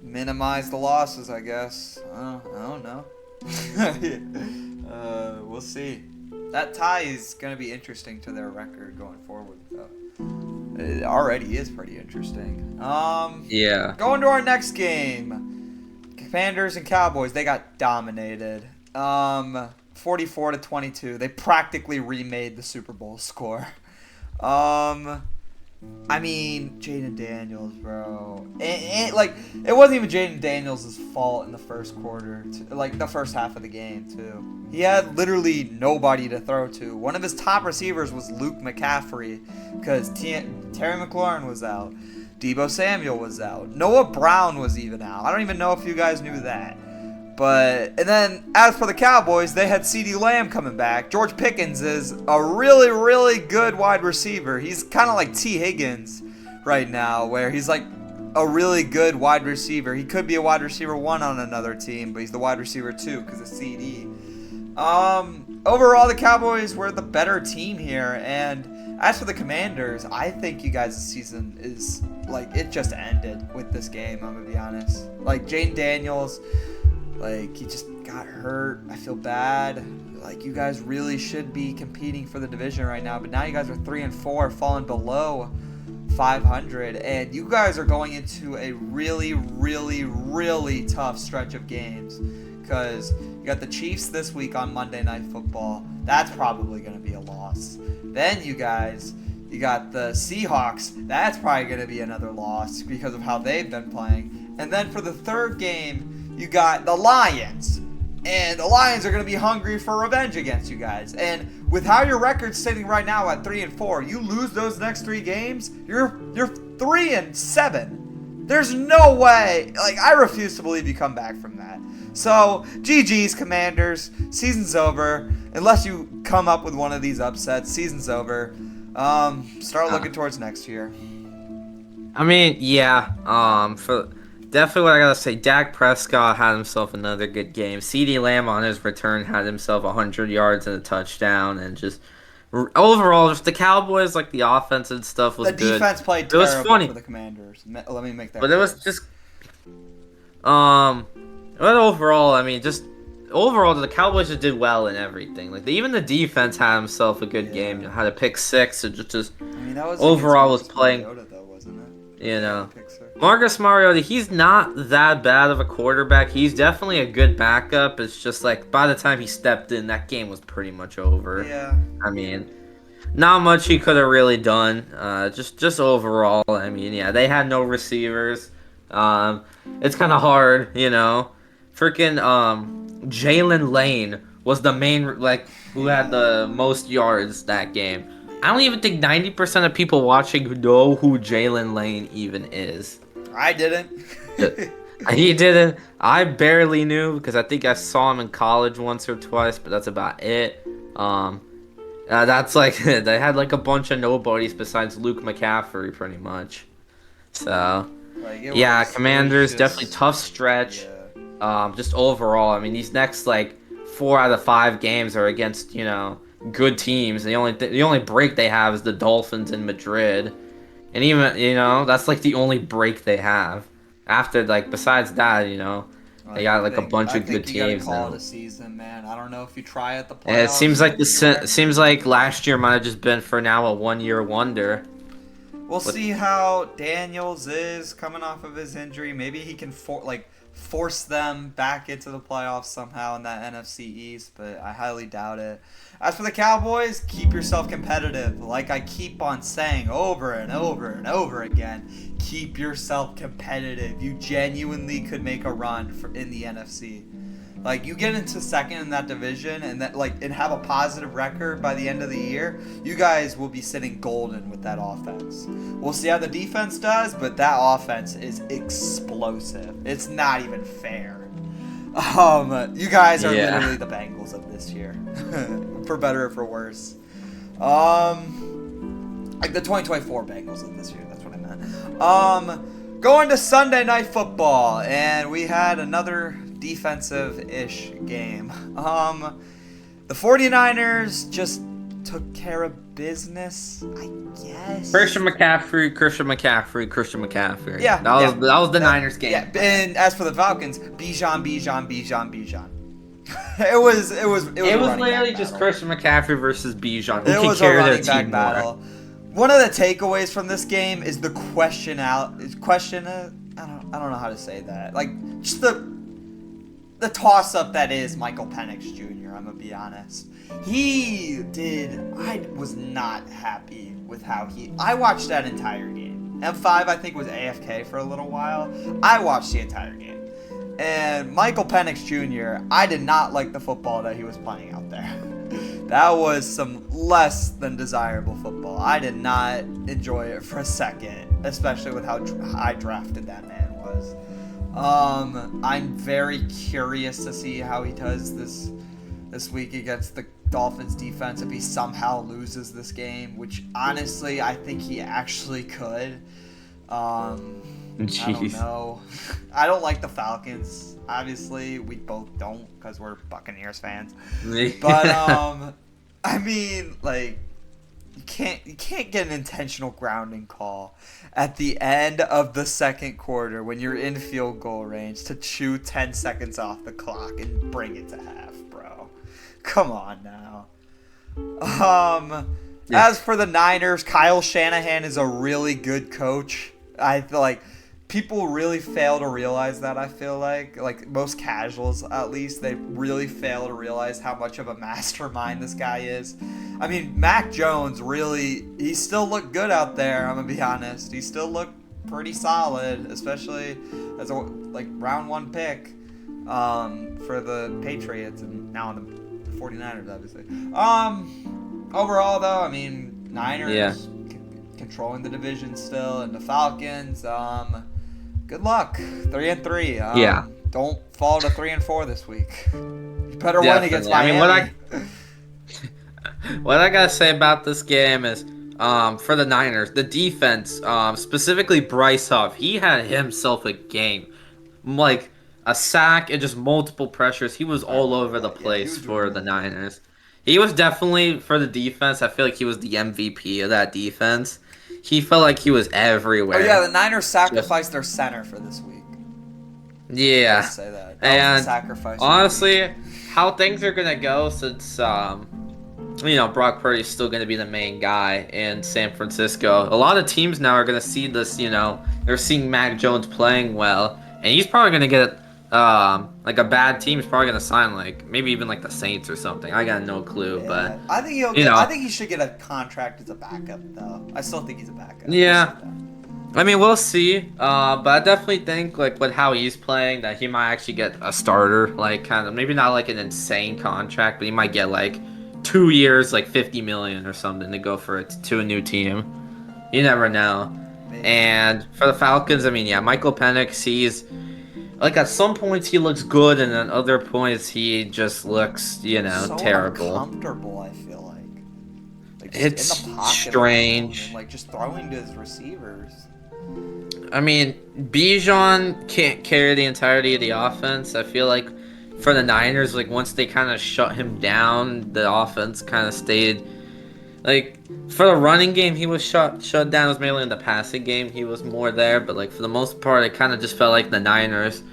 Minimize the losses, I guess. I don't know. We'll see. That tie is going to be interesting to their record going forward, though. It already is pretty interesting. Yeah. Going to our next game. Commanders and Cowboys, they got dominated. 44-22. They practically remade the Super Bowl score. I mean, Jaden Daniels, bro. It wasn't even Jaden Daniels' fault in the first quarter, the first half of the game, too. He had literally nobody to throw to. One of his top receivers was Luke McCaffrey, because Terry McLaurin was out. Deebo Samuel was out. Noah Brown was even out. I don't even know if you guys knew that. And then, as for the Cowboys, they had CeeDee Lamb coming back. George Pickens is a really, really good wide receiver. He's kind of like T. Higgins right now, where he's like a really good wide receiver. He could be a wide receiver 1 on another team, but he's the wide receiver 2 because of CD. Overall, the Cowboys were the better team here. And as for the Commanders, I think you guys' season is, it just ended with this game, I'm going to be honest. Jaden Daniels... he just got hurt. I feel bad. You guys really should be competing for the division right now. But now you guys are 3-4, falling below 500. And you guys are going into a really, really, really tough stretch of games. Because you got the Chiefs this week on Monday Night Football. That's probably going to be a loss. Then you got the Seahawks. That's probably going to be another loss because of how they've been playing. And then for the third game, you got the Lions, and the Lions are going to be hungry for revenge against you guys. And with how your record's sitting right now at 3-4, you lose those next 3 games, you're 3-7. There's no way. I refuse to believe you come back from that. So, GG's, Commanders. Season's over. Unless you come up with one of these upsets, season's over. Start looking towards next year. I mean, yeah. Definitely what I gotta say, Dak Prescott had himself another good game. CeeDee Lamb on his return had himself 100 yards and a touchdown, and just overall, just the Cowboys, the offense and stuff was good. The defense played terrible for the Commanders. Let me make that clear. It was just, but overall, overall, the Cowboys just did well in everything. Even the defense had himself a good game. Had a pick 6, and just that was overall was playing. Mariota, though, wasn't it? You know. Marcus Mariota, he's not that bad of a quarterback. He's definitely a good backup. It's just by the time he stepped in, that game was pretty much over. Yeah. Not much he could have really done. Just overall, they had no receivers. It's kind of hard, Freaking Jalen Lane was the main, who had the most yards that game. I don't even think 90% of people watching know who Jalen Lane even is. I didn't. He didn't. I barely knew because I think I saw him in college once or twice, but that's about it. That's they had a bunch of nobodies besides Luke McCaffrey, pretty much. So, Commanders definitely tough stretch. Yeah. Just overall, these next 4 out of 5 games are against good teams. The only break they have is the Dolphins in Madrid. And even, that's the only break they have. After, besides that, they got a bunch of good teams. You gotta call now. It a season, man. I don't know if you try at the playoffs. And it seems like last year might have just been for now a 1-year wonder. We'll see how Daniels is coming off of his injury. Maybe he can force them back into the playoffs somehow in that NFC East, but I highly doubt it. As for the Cowboys, keep yourself competitive. Like I keep on saying over and over and over again, keep yourself competitive. You genuinely could make a run in the NFC. You get into second in that division and have a positive record by the end of the year, you guys will be sitting golden with that offense. We'll see how the defense does, but that offense is explosive. It's not even fair. You guys are literally the Bengals of this year, for better or for worse. The 2024 Bengals of this year. That's what I meant. Going to Sunday Night Football, and we had another defensive-ish game. The 49ers just took care of business, I guess. Christian McCaffrey. Yeah, that was the Niners game. Yeah, and as for the Falcons, Bijan. It was literally just Christian McCaffrey versus Bijan. It was a running back battle. One of the takeaways from this game is the question. I don't know how to say that. the toss-up that is Michael Penix Jr., I'm going to be honest. I was not happy with how I watched that entire game. M5, I think, was AFK for a little while. I watched the entire game. And Michael Penix Jr., I did not like the football that he was playing out there. That was some less than desirable football. I did not enjoy it for a second, especially with how high drafted that man was. I'm very curious to see how he does this week against the Dolphins defense if he somehow loses this game, which honestly I think he actually could. I don't know. I don't like the Falcons. Obviously, we both don't because we're Buccaneers fans. But I mean, like, you can't get an intentional grounding call at the end of the second quarter when you're in field goal range to chew 10 seconds off the clock and bring it to half, bro. Come on now. As for the Niners, Kyle Shanahan is a really good coach. I feel like people really fail to realize that. I feel like most casuals, at least, they really fail to realize how much of a mastermind this guy is. I mean, Mac Jones he still looked good out there. I'm gonna be honest. He still looked pretty solid, especially as a round 1 pick for the Patriots and now the 49ers, obviously. Overall, though, I mean, Niners controlling the division still, and the Falcons. Good luck, 3-3. Don't fall to 3-4 this week. You better win against Miami. I mean, what I gotta say about this game is, for the Niners, the defense, specifically Bryce Huff, he had himself a game, like a sack and just multiple pressures. He was all over the place for the Niners. He was definitely, for the defense, I feel like he was the MVP of that defense. He felt like he was everywhere. Oh yeah, the Niners sacrificed their center for this week. Yeah. Let's say that. And sacrifice honestly, how things are gonna go since Brock Purdy's still gonna be the main guy in San Francisco. A lot of teams now are gonna see this. They're seeing Mac Jones playing well, and he's probably gonna get a bad team is probably gonna sign maybe even the Saints or something. I got no clue, but I think I think he should get a contract as a backup though. I still think he's a backup. Yeah, I mean we'll see. But I definitely think with how he's playing that he might actually get a starter, kind of maybe not an insane contract, but he might get 2 years, $50 million or something to go for it to a new team. You never know. Maybe. And for the Falcons, I mean Michael Penix, he's at some points he looks good, and at other points he just looks, so terrible. Uncomfortable, I feel like it's in the pocket strange. And, just throwing to his receivers. I mean, Bijan can't carry the entirety of the offense. I feel like for the Niners, once they kind of shut him down, the offense kind of stayed. For the running game, he was shut down. It was mainly in the passing game. He was more there, but for the most part, it kind of just felt like the Niners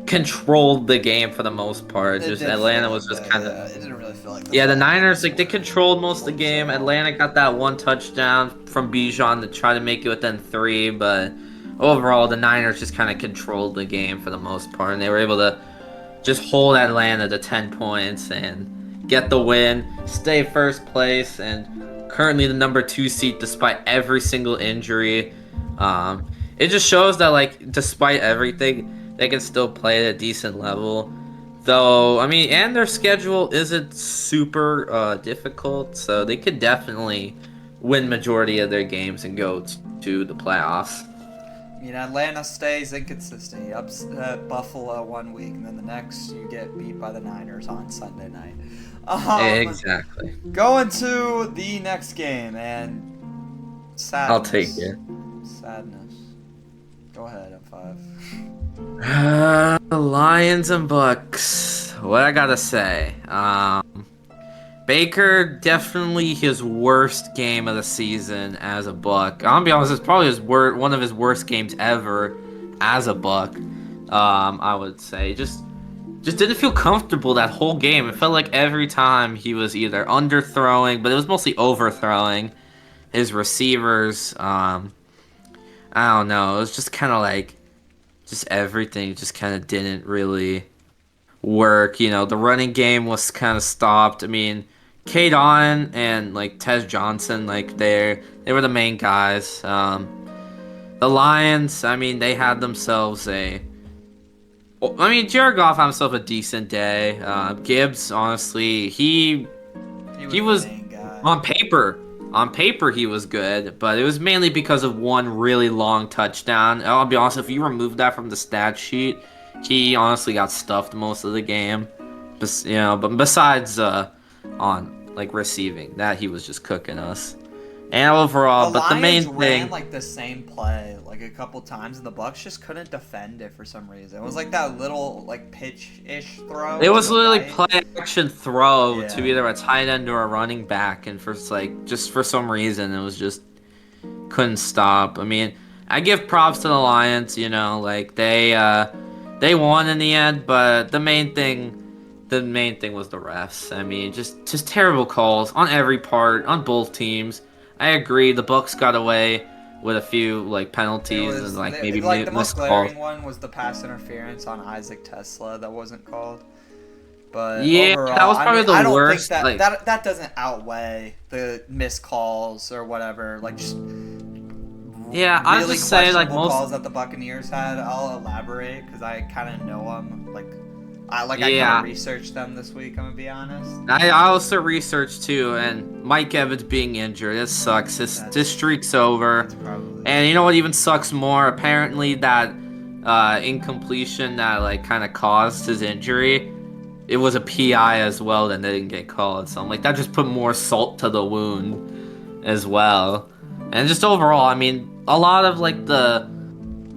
controlled the game for the most part. Just Atlanta was just kind of. It didn't really feel like. The Niners they controlled most of the game. Atlanta got that one touchdown from Bijan to try to make it within 3, but overall, the Niners just kind of controlled the game for the most part, and they were able to just hold Atlanta to 10 points and get the win, stay first place, and currently the number 2 seed despite every single injury. It just shows that despite everything, they can still play at a decent level. Though, I mean, and their schedule isn't super difficult, so they could definitely win majority of their games and go to the playoffs. I mean, Atlanta stays inconsistent. You upset Buffalo one week, and then the next you get beat by the Niners on Sunday night. Exactly. Going to the next game, and sadness. I'll take it. Sadness. Go ahead, M5. Lions and Bucks. What I gotta say? Baker, definitely his worst game of the season as a Buck. I'll be honest, it's probably one of his worst games ever as a Buck. I would say just didn't feel comfortable that whole game. It felt like every time he was either underthrowing, but it was mostly overthrowing his receivers. I don't know. It was just kind of just everything just kind of didn't really work. The running game was kind of stopped. I mean, Kate On and like Tez Johnson, like they were the main guys. The Lions, I mean, they had themselves Jared Goff had himself a decent day. Gibbs, honestly, he the was main guy. on paper. On paper, he was good, but it was mainly because of one really long touchdown. I'll be honest, if you remove that from the stat sheet, he honestly got stuffed most of the game. But besides on like receiving, that he was just cooking us. And overall, The but the Lions main ran thing, like the same play like a couple times, and the Bucks just couldn't defend it for some reason. It was like that little like pitch-ish throw it to was the literally right. play action throw to Yeah. either a tight end or a running back, and just for some reason, it was just couldn't stop. I mean, I give props to the Lions, like they won in the end, but the main thing was the refs. I mean, just terrible calls on every part on both teams. I agree, the Bucks got away with a few like It penalties and was like maybe like the most missed calls. glaring one was the pass interference on Isaac Tesla that wasn't called. But Yeah, that overall, was I mean, probably I the don't think worst. Like, that doesn't outweigh the missed calls or whatever. Like just yeah, I'd really just say like questionable most. calls that the Buccaneers had. I'll elaborate because I kind of know them. I kind of Yeah, researched them this week. I'm gonna be honest. I also researched too, and Mike Evans being injured, it sucks. This That's streak's over. that's probably And you know what even sucks more? Apparently that incompletion that like kind of caused his injury, it was a PI as well that didn't get called. So I'm like, that just put more salt to the wound as well. And just overall, I mean, a lot of like the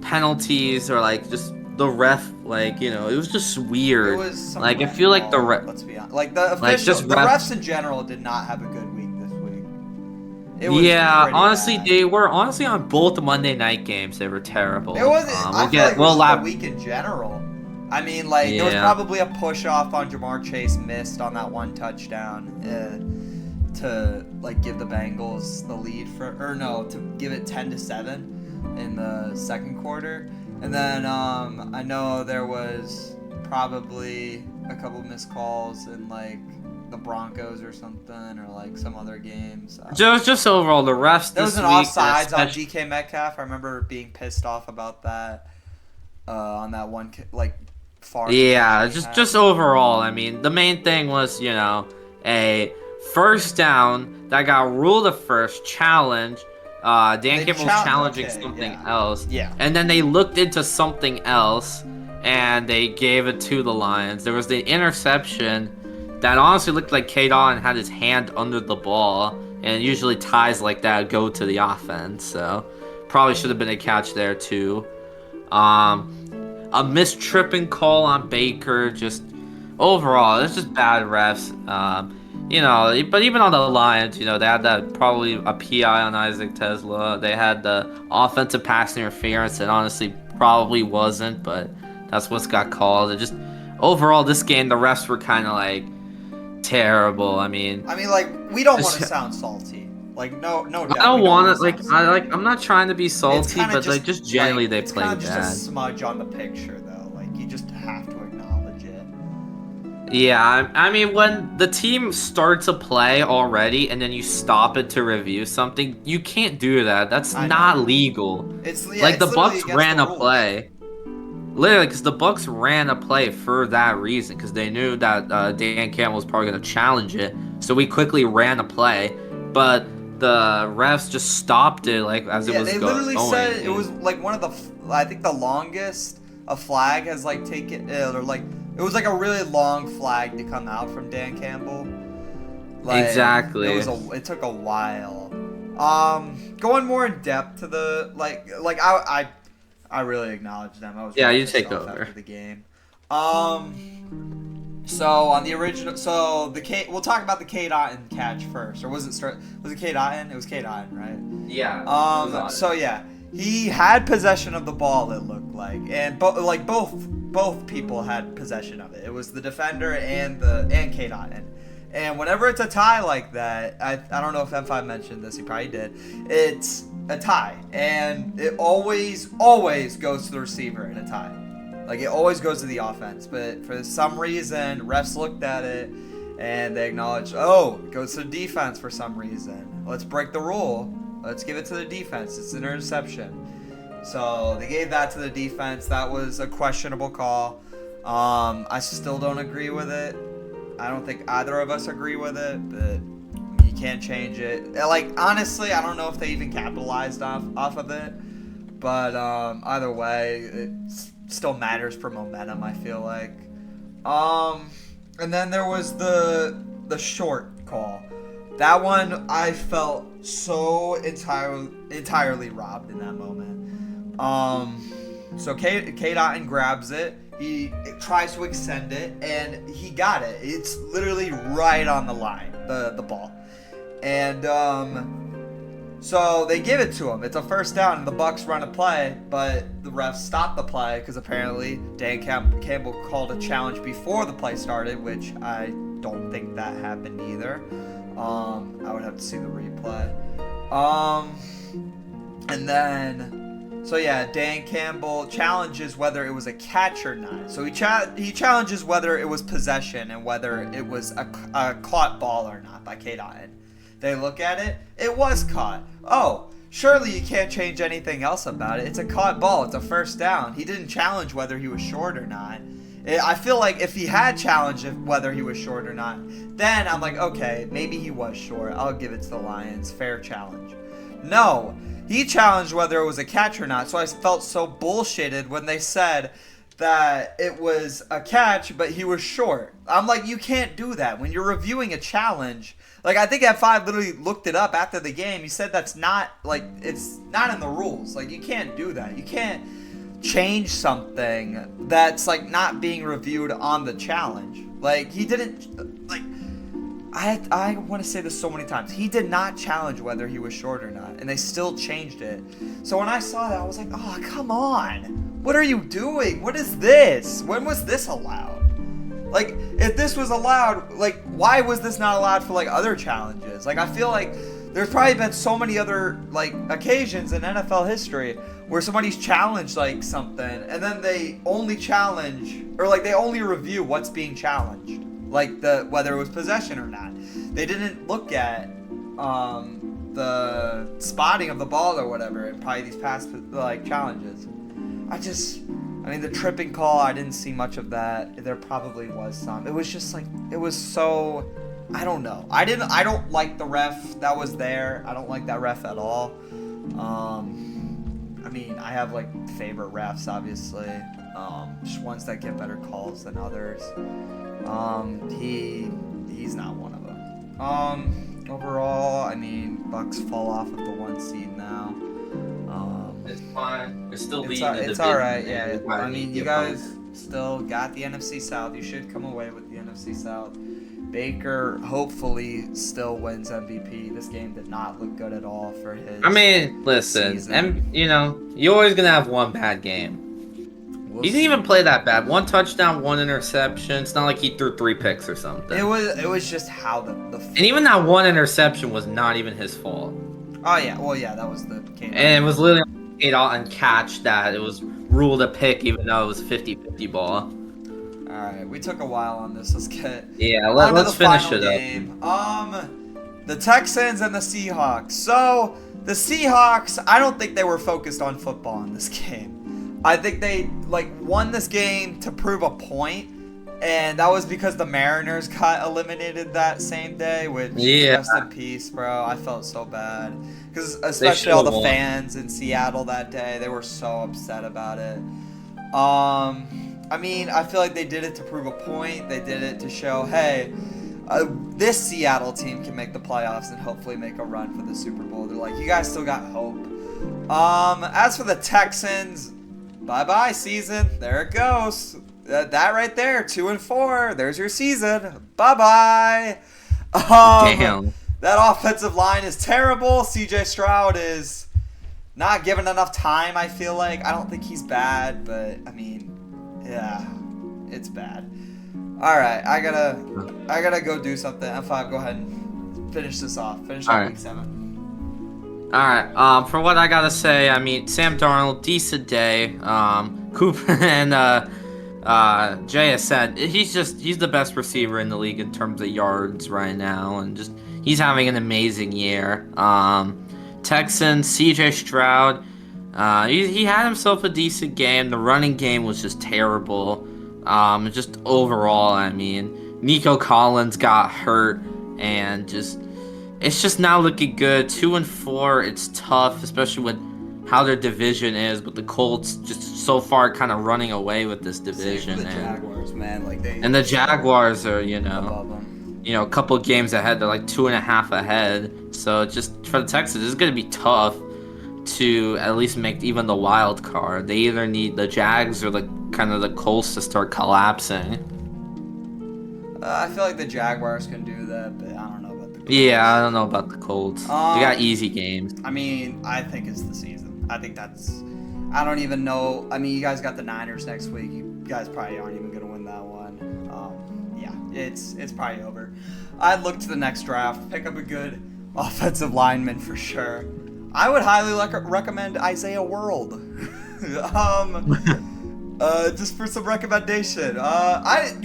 penalties or like just the ref, like, it was just it weird. was some Like I ref feel like the ball. ref, Let's be honest. Like like just the ref. refs in general did not have a good week this week. It was Yeah, pretty honestly, bad. they were honestly on both Monday night games. They were terrible. It was. We'll I feel like get it was we'll just the lap. week in general. I mean, like there was Yeah. probably a push off on Jamar Chase missed on that one touchdown to like give the Bengals the lead to give it 10-7 in the second quarter, and then I know there was probably a couple missed calls in like the Broncos or something or like some other games. Just overall, the refs There was this an week, offsides on especially. DK Metcalf. I remember being pissed off about that on that one like far Yeah, completion he just had. overall. I mean, the main thing was a first down that got ruled a first challenge. Dan They Campbell was challenging okay, something yeah, else, yeah. and then they looked into something else, and they gave it to the Lions. There was the interception that honestly looked like Kadon had his hand under the ball, and usually ties like that go to the offense. So probably should have been a catch there too. Um, a missed tripping call on Baker. Just overall, it's just bad refs. But even on the Lions, they had that probably a PI on Isaac Tesla. They had the offensive pass interference that honestly probably wasn't, but that's what's got called. It just overall this game, the refs were kind of like terrible. I mean, Like we don't want to it's- sound salty. Like no I doubt, we don't don't want want to to like sound I salty. like I'm not trying to be It's salty, kind of but like just generally they it's kind played of just bad. a smudge on the picture though. Like you just have to acknowledge it. Yeah, I mean, when the team starts a play already and then you stop it to review something, you can't do that. That's I not know. legal. It's Like the it's literally Bucks against ran the a rules. play, literally, because the Bucks ran a play for that reason, because they knew that Dan Campbell was probably going to challenge it. So we quickly ran a play, but the refs just stopped it like as it Yeah, was they going. literally said it was like one of I think the longest a flag has like taken or like it was like a really long flag to come out from Dan Campbell. Like Exactly. it took a while. Going more in depth to the I really acknowledge them. I was Yeah, really you pissed take off over. after the game. So on the original, we'll talk about the K Dotton catch first, or was it K Dotton? It was K Dotton, right? Yeah. So yeah, he had possession of the ball. It looked like, and both people had possession of it. It was the defender and K Dotton. And whenever it's a tie like that, I don't know if M5 mentioned this. He probably did. It's a tie, and it always goes to the receiver in a tie. Like, it always goes to the offense. But for some reason, refs looked at it and they acknowledged, oh, it goes to the defense for some reason. Let's break the rule. Let's give it to the defense. It's an interception. So they gave that to the defense. That was a questionable call. I still don't agree with it. I don't think either of us agree with it, but you can't change it. Like, honestly, I don't know if they even capitalized off of it. But either way, it still matters for momentum, I feel like. And then there was the short call. That one I felt so entirely robbed in that moment. So K-Dotton grabs it. He tries to extend it, and he got it. It's literally right on the line, the ball. And so they give it to him. It's a first down, and the Bucs run a play, but the refs stop the play because apparently Dan Campbell called a challenge before the play started, which I don't think that happened either. I would have to see the replay. And then... So yeah, Dan Campbell challenges whether it was a catch or not. So he challenges whether it was possession and whether it was a caught ball or not by K-Dotton. They look at it. It was caught. Oh, surely you can't change anything else about it. It's a caught ball. It's a first down. He didn't challenge whether he was short or not. I feel like if he had challenged whether he was short or not, then I'm like, okay, maybe he was short. I'll give it to the Lions. Fair challenge. No. He challenged whether it was a catch or not, so I felt so bullshitted when they said that it was a catch, but he was short. I'm like, you can't do that. When you're reviewing a challenge, like, I think F5 literally looked it up after the game. He said that's not, like, it's not in the rules. Like, you can't do that. You can't change something that's, like, not being reviewed on the challenge. Like, he didn't, like... I want to say this so many times. He did not challenge whether he was short or not, and they still changed it. So when I saw that, I was like, oh, come on. What are you doing? What is this? When was this allowed? Like, if this was allowed, like, why was this not allowed for, like, other challenges? Like, I feel like there's probably been so many other, like, occasions in NFL history where somebody's challenged, like, something, and then they only challenge, or, like, they only review what's being challenged. Like, whether it was possession or not. They didn't look at the spotting of the ball or whatever in probably these past, like, challenges. I mean, the tripping call, I didn't see much of that. There probably was some. It was just, like, it was so, I don't know. I don't like the ref that was there. I don't like that ref at all. I mean, I have, like, favorite refs, obviously. Just ones that get better calls than others. He's not one of them. Overall, I mean, Bucs fall off of the 1 seed now. It's fine. We're still leading the division. It's alright, yeah. I mean, you guys still got the NFC South. You should come away with the NFC South. Baker hopefully still wins MVP. This game did not look good at all for his listen, you know, you're always going to have one bad game. He didn't even play that bad. 1 touchdown, 1 interception. It's not like he threw 3 picks or something. It was just how the and even that 1 interception was not even his fault. Oh yeah, well yeah, that was the game. And it was literally a on catch that it was ruled a pick, even though it was 50-50 ball. All right, we took a while on this. Let's get let's finish it up. The Texans and the Seahawks. So the Seahawks, I don't think they were focused on football in this game. I think they, like, won this game to prove a point, and that was because the Mariners got eliminated that same day, which, rest in peace, bro. I felt so bad. Because especially all the fans in Seattle that day, they were so upset about it. I mean, I feel like they did it to prove a point. They did it to show, hey, this Seattle team can make the playoffs and hopefully make a run for the Super Bowl. They're like, you guys still got hope. As for the Texans... Bye-bye, season. There it goes. That right there, 2-4. There's your season. Bye-bye. Damn. That offensive line is terrible. CJ Stroud is not given enough time, I feel like. I don't think he's bad, but, I mean, yeah, it's bad. All right, I gotta go do something. M5, go ahead and finish this off. Finish off week 7. Alright, for what I gotta say, I mean, Sam Darnold, decent day. Cooper and Jay has said he's the best receiver in the league in terms of yards right now, and just he's having an amazing year. Texans, CJ Stroud, he had himself a decent game. The running game was just terrible. Just overall, I mean, Nico Collins got hurt, and it's just now looking good. 2-4, it's tough, especially with how their division is, but the Colts just so far kind of running away with this division. The Jaguars, man, like and the Jaguars are, above them. A couple games ahead. They're like 2.5 ahead. So just for the Texans, it's going to be tough to at least make even the wild card. They either need the Jags or the Colts to start collapsing. I feel like the Jaguars can do that, but I don't know about the Colts. Yeah, I don't know about the Colts. They got easy games. I mean, I think it's the season. I think I don't even know. I mean, you guys got the Niners next week. You guys probably aren't even going to win that one. Yeah, it's probably over. I'd look to the next draft, pick up a good offensive lineman for sure. I would highly recommend Isaiah World. Just for some recommendation.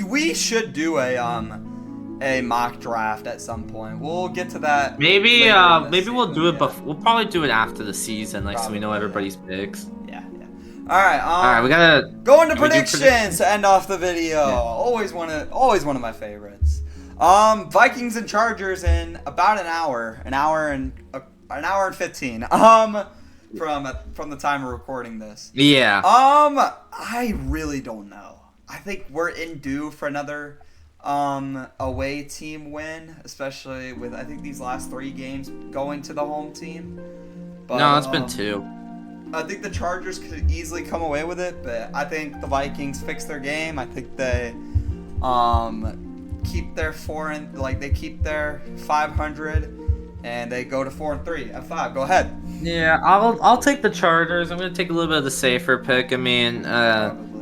We should do a mock draft at some point. We'll get to that. Maybe we'll do it, but we'll probably do it after the season, so we know everybody's picks. Yeah. All right. We gotta go into predictions to end off the video. Yeah. Always one of my favorites. Vikings and Chargers in about an hour and 15. From the time of recording this. Yeah. I really don't know. I think we're due for another away team win, especially with I think these last 3 games going to the home team. But, no, it's been 2. I think the Chargers could easily come away with it, but I think the Vikings fix their game. I think they keep their they keep their 500 and they go to 4-3 at 5. Go ahead. Yeah, I'll take the Chargers. I'm gonna take a little bit of the safer pick. I mean,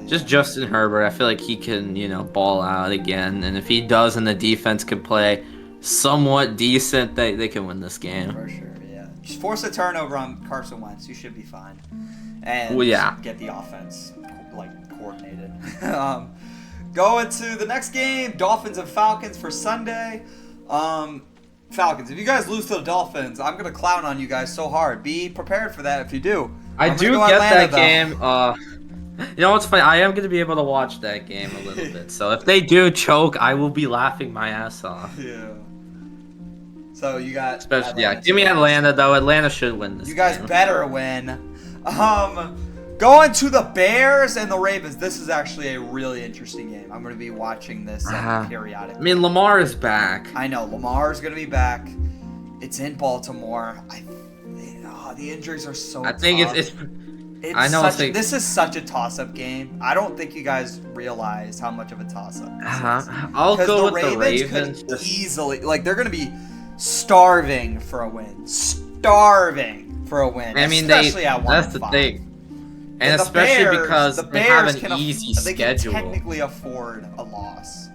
just Justin Herbert. I feel like he can, ball out again, and if he does, and the defense can play somewhat decent, they can win this game. For sure, yeah. Just force a turnover on Carson Wentz. You should be fine. And get the offense coordinated. Going to the next game, Dolphins and Falcons for Sunday. Falcons, if you guys lose to the Dolphins, I'm gonna clown on you guys so hard. Be prepared for that if you do. I do get that game. You know what's funny? I am gonna be able to watch that game a little bit. So if they do choke, I will be laughing my ass off. Yeah. So you got especially give me Atlanta though. Atlanta should win this. You guys game. better win. Going to the Bears and the Ravens. This is actually a really interesting game. I'm going to be watching this periodically. I mean, Lamar is back. I know. Lamar is going to be back. It's in Baltimore. The injuries are so tough. I think this is such a toss-up game. I don't think you guys realize how much of a toss-up this is. I'll go with the Ravens. Could easily, they're going to be starving for a win. I mean, especially at 1-5. That's the thing. And especially Bears, because they have an easy schedule. They can technically afford a loss.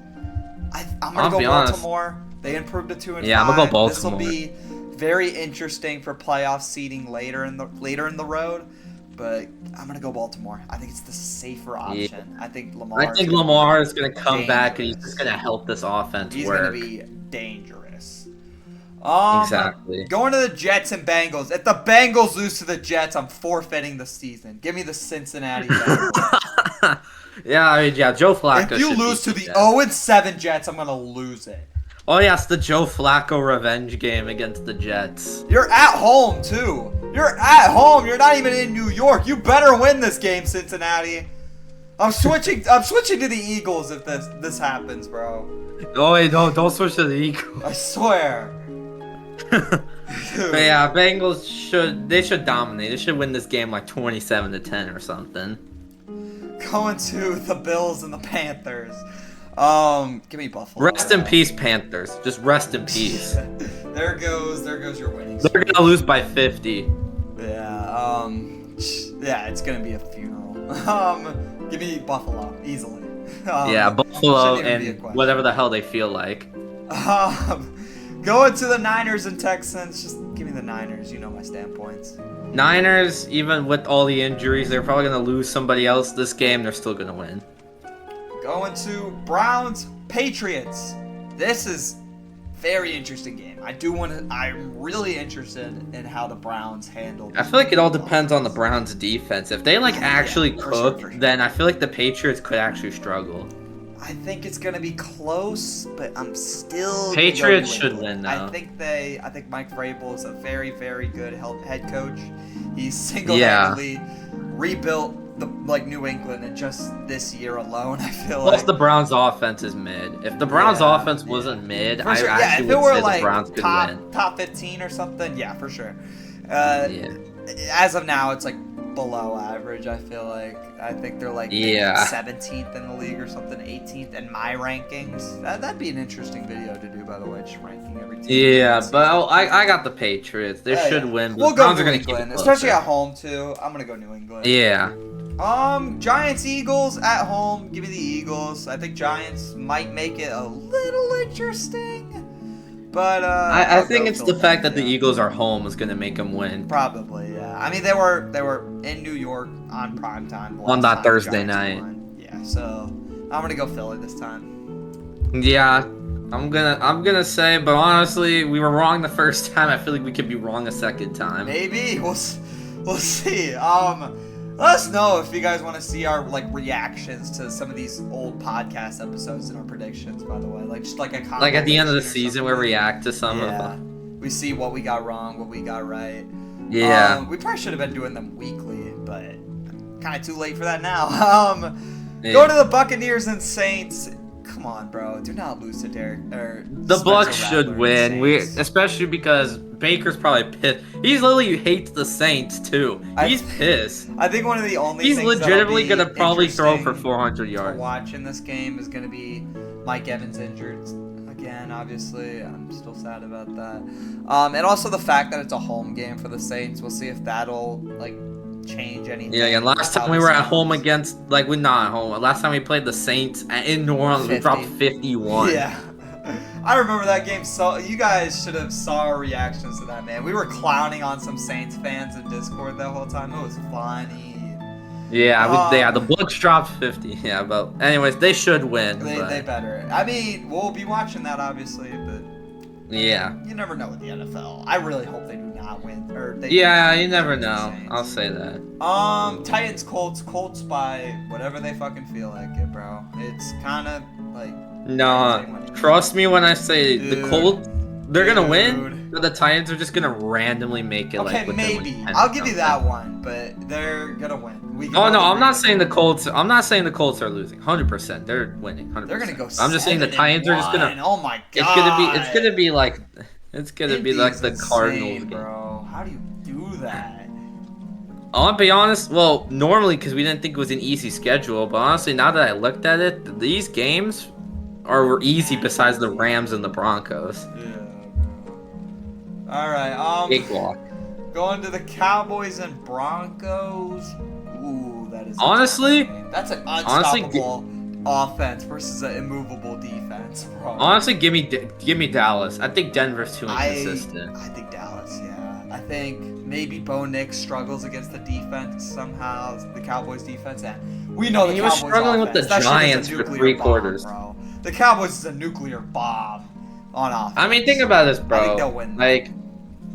I'm going to go Baltimore. They improved to 2-5. Yeah, I'm going to go Baltimore. This will be very interesting for playoff seeding later in the road. But I'm going to go Baltimore. I think it's the safer option. Yeah. I think Lamar is going to come back and he's just going to help this offense work. He's going to be dangerous. Exactly. Going to the Jets and Bengals. If the Bengals lose to the Jets, I'm forfeiting the season. Give me the Cincinnati Bengals. Joe Flacco. If you lose to the 0-7 Jets, I'm going to lose it. Oh, yeah, it's the Joe Flacco revenge game against the Jets. You're at home, too. You're at home. You're not even in New York. You better win this game, Cincinnati. I'm switching to the Eagles if this happens, bro. Oh, wait, don't switch to the Eagles. I swear. But yeah, Bengals should dominate. They should win this game 27-10 or something. Going to the Bills and the Panthers. Give me Buffalo. Rest in peace, Panthers. Just rest in peace. There goes your winning. They're gonna lose by 50. Yeah. Yeah, it's gonna be a funeral. Give me Buffalo easily. Buffalo and whatever the hell they feel like. Going to the Niners and Texans. Just give me the Niners. You know my standpoints. Niners, even with all the injuries, they're probably going to lose somebody else this game. They're still going to win. Going to Browns Patriots. This is very interesting game. I'm really interested in how the Browns handle this. I feel like it all depends on the Browns defense. If they actually cook, for sure. then I feel like the Patriots could actually struggle. I think it's gonna be close, but I'm still. Patriots should win now. I think Mike Vrabel is a very, very good head coach. He's single-handedly rebuilt New England in just this year alone. I feel Plus like. the Browns' offense is mid. If the Browns' offense wasn't mid, For sure. I actually if it would were say like the Browns could win. top 15 or something, yeah, for sure. As of now, it's like below average. I feel like I think they're like 17th in the league or something, 18th in my rankings. That'd be an interesting video to do, by the way, just ranking every team. Yeah, but I got the Patriots. They should win. We'll the go Browns New are gonna keep England, it especially closer. at home too. I'm gonna go New England. Yeah. Giants Eagles at home. Give me the Eagles. I think Giants might make it a little interesting, but I think it's the fact that the Eagles are home is gonna make them win. Probably, yeah. I mean, they were in New York on primetime On that Thursday night. Yeah, so I'm gonna go Philly this time. Yeah, I'm gonna say, but honestly, we were wrong the first time. I feel like we could be wrong a second time. Maybe we'll see. Let us know if you guys want to see our reactions to some of these old podcast episodes and our predictions. By the way, just like a like at the end of the season, we react to some of them. We see what we got wrong, what we got right. Yeah. We probably should have been doing them weekly, but kind of too late for that now. Go to the Buccaneers and Saints. Come on, bro. Do not lose to Derek. The Bucs should win. Especially because Baker's probably pissed. He literally hates the Saints too. He's pissed. I think one of the only he's things legitimately gonna probably throw for 400 yards. To watch in this game is gonna be Mike Evans injured again. Obviously, I'm still sad about that. And also the fact that it's a home game for the Saints. We'll see if that'll change anything. Yeah. Last time we were at home against, we're not at home. Last time we played the Saints in New Orleans, we dropped 51. Yeah. I remember that game. So you guys should have saw our reactions to that, man. We were clowning on some Saints fans in Discord the whole time. It was funny. Yeah, the Bucs dropped 50. Yeah, but anyways, they should win. They better. I mean, we'll be watching that obviously, but yeah, you never know with the NFL. I really hope they do not win. You never know. I'll say that. Titans Colts by whatever they fucking feel like it, bro. It's kind of no. Trust me when I say the Colts, they're gonna win, but the Titans are just gonna randomly make it. Okay, maybe. I'll give you that one, but they're gonna win. I'm not saying the Colts. I'm not saying the Colts are losing. 100%, they're winning. 100%. They're gonna go. I'm just saying the Titans are just gonna. Oh my god. It's gonna be like the Cardinals game. Bro, how do you do that? I'll be honest. Well, normally because we didn't think it was an easy schedule, but honestly, now that I looked at it, these games are easy besides the Rams and the Broncos. Yeah. All right. Big block. Going to the Cowboys and Broncos. Ooh, that is. Honestly, that's an unstoppable offense versus an immovable defense, bro. Honestly, give me Dallas. I think Denver's too inconsistent. I think Dallas. Yeah. I think maybe Bo Nix struggles against the defense somehow. The Cowboys defense, and we know the Cowboys. He was struggling with the Giants for 3 quarters. Bro. The Cowboys is a nuclear bomb on offense. I mean, think about this, bro. I think they'll win.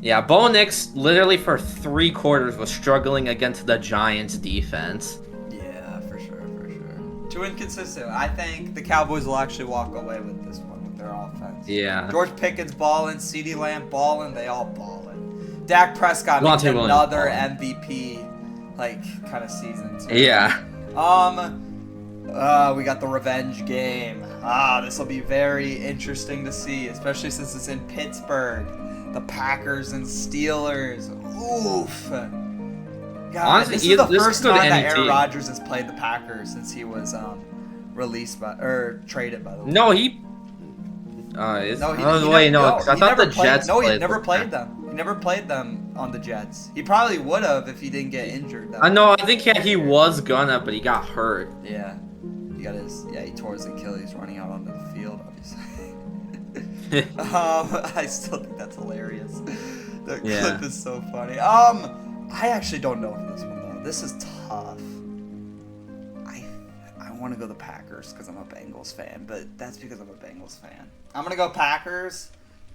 Yeah, Bo Nix literally for 3 quarters was struggling against the Giants defense. Yeah, for sure. Too inconsistent. I think the Cowboys will actually walk away with this one with their offense. Yeah. George Pickens balling, CeeDee Lamb balling, they all balling. Dak Prescott Devontae making Williams another balling. MVP kind of season too. Yeah. We got the revenge game. This will be very interesting to see, especially since it's in Pittsburgh. The Packers and Steelers. Oof. God, honestly, this is the this first could go to time that any Aaron team. Rodgers has played the Packers since he was traded by the way. No, he. I thought the Jets. No, he never played them. He never played them on the Jets. He probably would have if he didn't get injured. I know. I think he was gonna, but he got hurt. Yeah. He tore his Achilles running out onto the field, obviously. I still think that's hilarious. The Yeah. clip is so funny. I actually don't know for this one though. This is tough. I want to go the Packers because I'm a Bengals fan, but that's because I'm a Bengals fan. I'm gonna go Packers,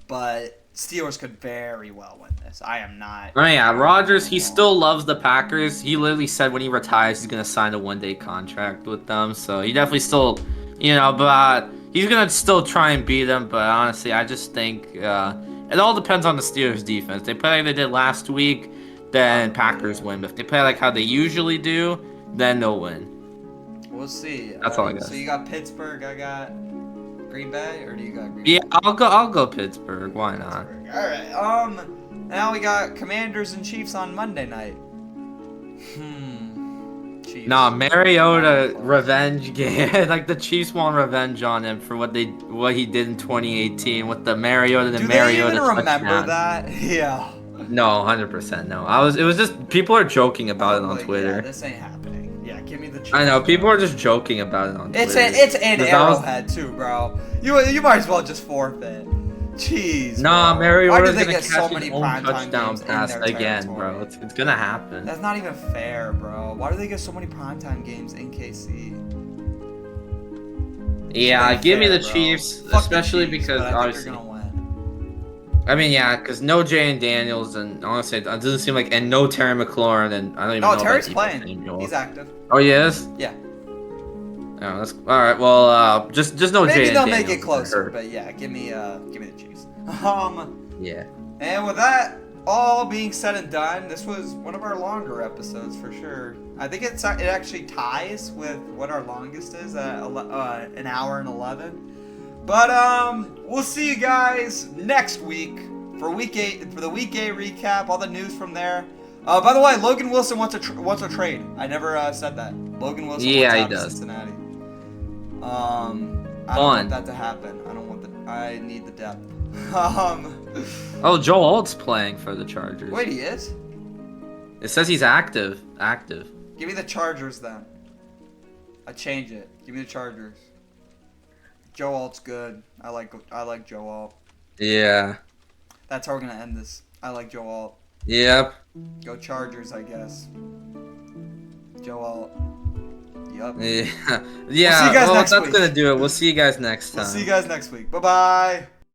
but Steelers could very well win this. I am not. Oh yeah, Rodgers, he still loves the Packers. He literally said when he retires, he's gonna sign a one-day contract with them. So he definitely still, but he's gonna still try and beat them. But honestly, I just think it all depends on the Steelers' defense. They play like they did last week, then Packers win. But if they play like how they usually do, then they'll win. We'll see. That's all I got. So you got Pittsburgh. I got Green Bay, or do you got Green Yeah, Bay? I'll go Pittsburgh. Why not? All right. Now we got Commanders and Chiefs on Monday night. Chiefs. Nah, Mariota revenge game. Like the Chiefs want revenge on him for what he did in 2018 with the Mariota and Do Mariota. they even remember touchdown. that? Yeah. No, 100% no. It was just people are joking about it on Twitter. Yeah, this ain't happening. Yeah, give me the Chiefs. I know people are just joking about it on It's Twitter. it's in Arrowhead too, bro. You might as well just forfeit. Jeez. Nah, bro. Mariota's Why do they gonna get so catch many his own primetime touchdown games in pass their again, territory? bro. It's gonna happen. That's not even fair, bro. Why do they get so many primetime games in KC? Yeah, give me the bro. Chiefs, Fuck the especially Chiefs, because but I think obviously. they're gonna win. I mean, yeah, because no Jay Daniels, and honestly, it doesn't seem like, and no Terry McLaurin, and I don't even know. No, Terry's about playing. He's active. Oh, he is? Yeah. Oh, that's all right. Well, just no Jay. Maybe they'll Daniels make it closer, hurt. but yeah, give me the Chiefs. Yeah. And with that all being said and done, this was one of our longer episodes for sure. I think it actually ties with what our longest is at an hour and 11. But we'll see you guys next week for week 8 for the week 8 recap. All the news from there. By the way, Logan Wilson wants a trade. I never said that. Logan Wilson wants out of Cincinnati. I don't want that to happen. I need the depth. Oh, Joe Alt's playing for the Chargers. Wait, he is? It says he's active. Give me the Chargers then. I change it. Give me the Chargers. Joe Alt's good. I like Joe Alt. Yeah. That's how we're gonna end this. I like Joe Alt. Yep. Go Chargers, I guess. Joe Alt. Yup. Yeah. We'll see you guys next week. That's gonna do it. We'll see you guys next time. We'll see you guys next week. Bye bye.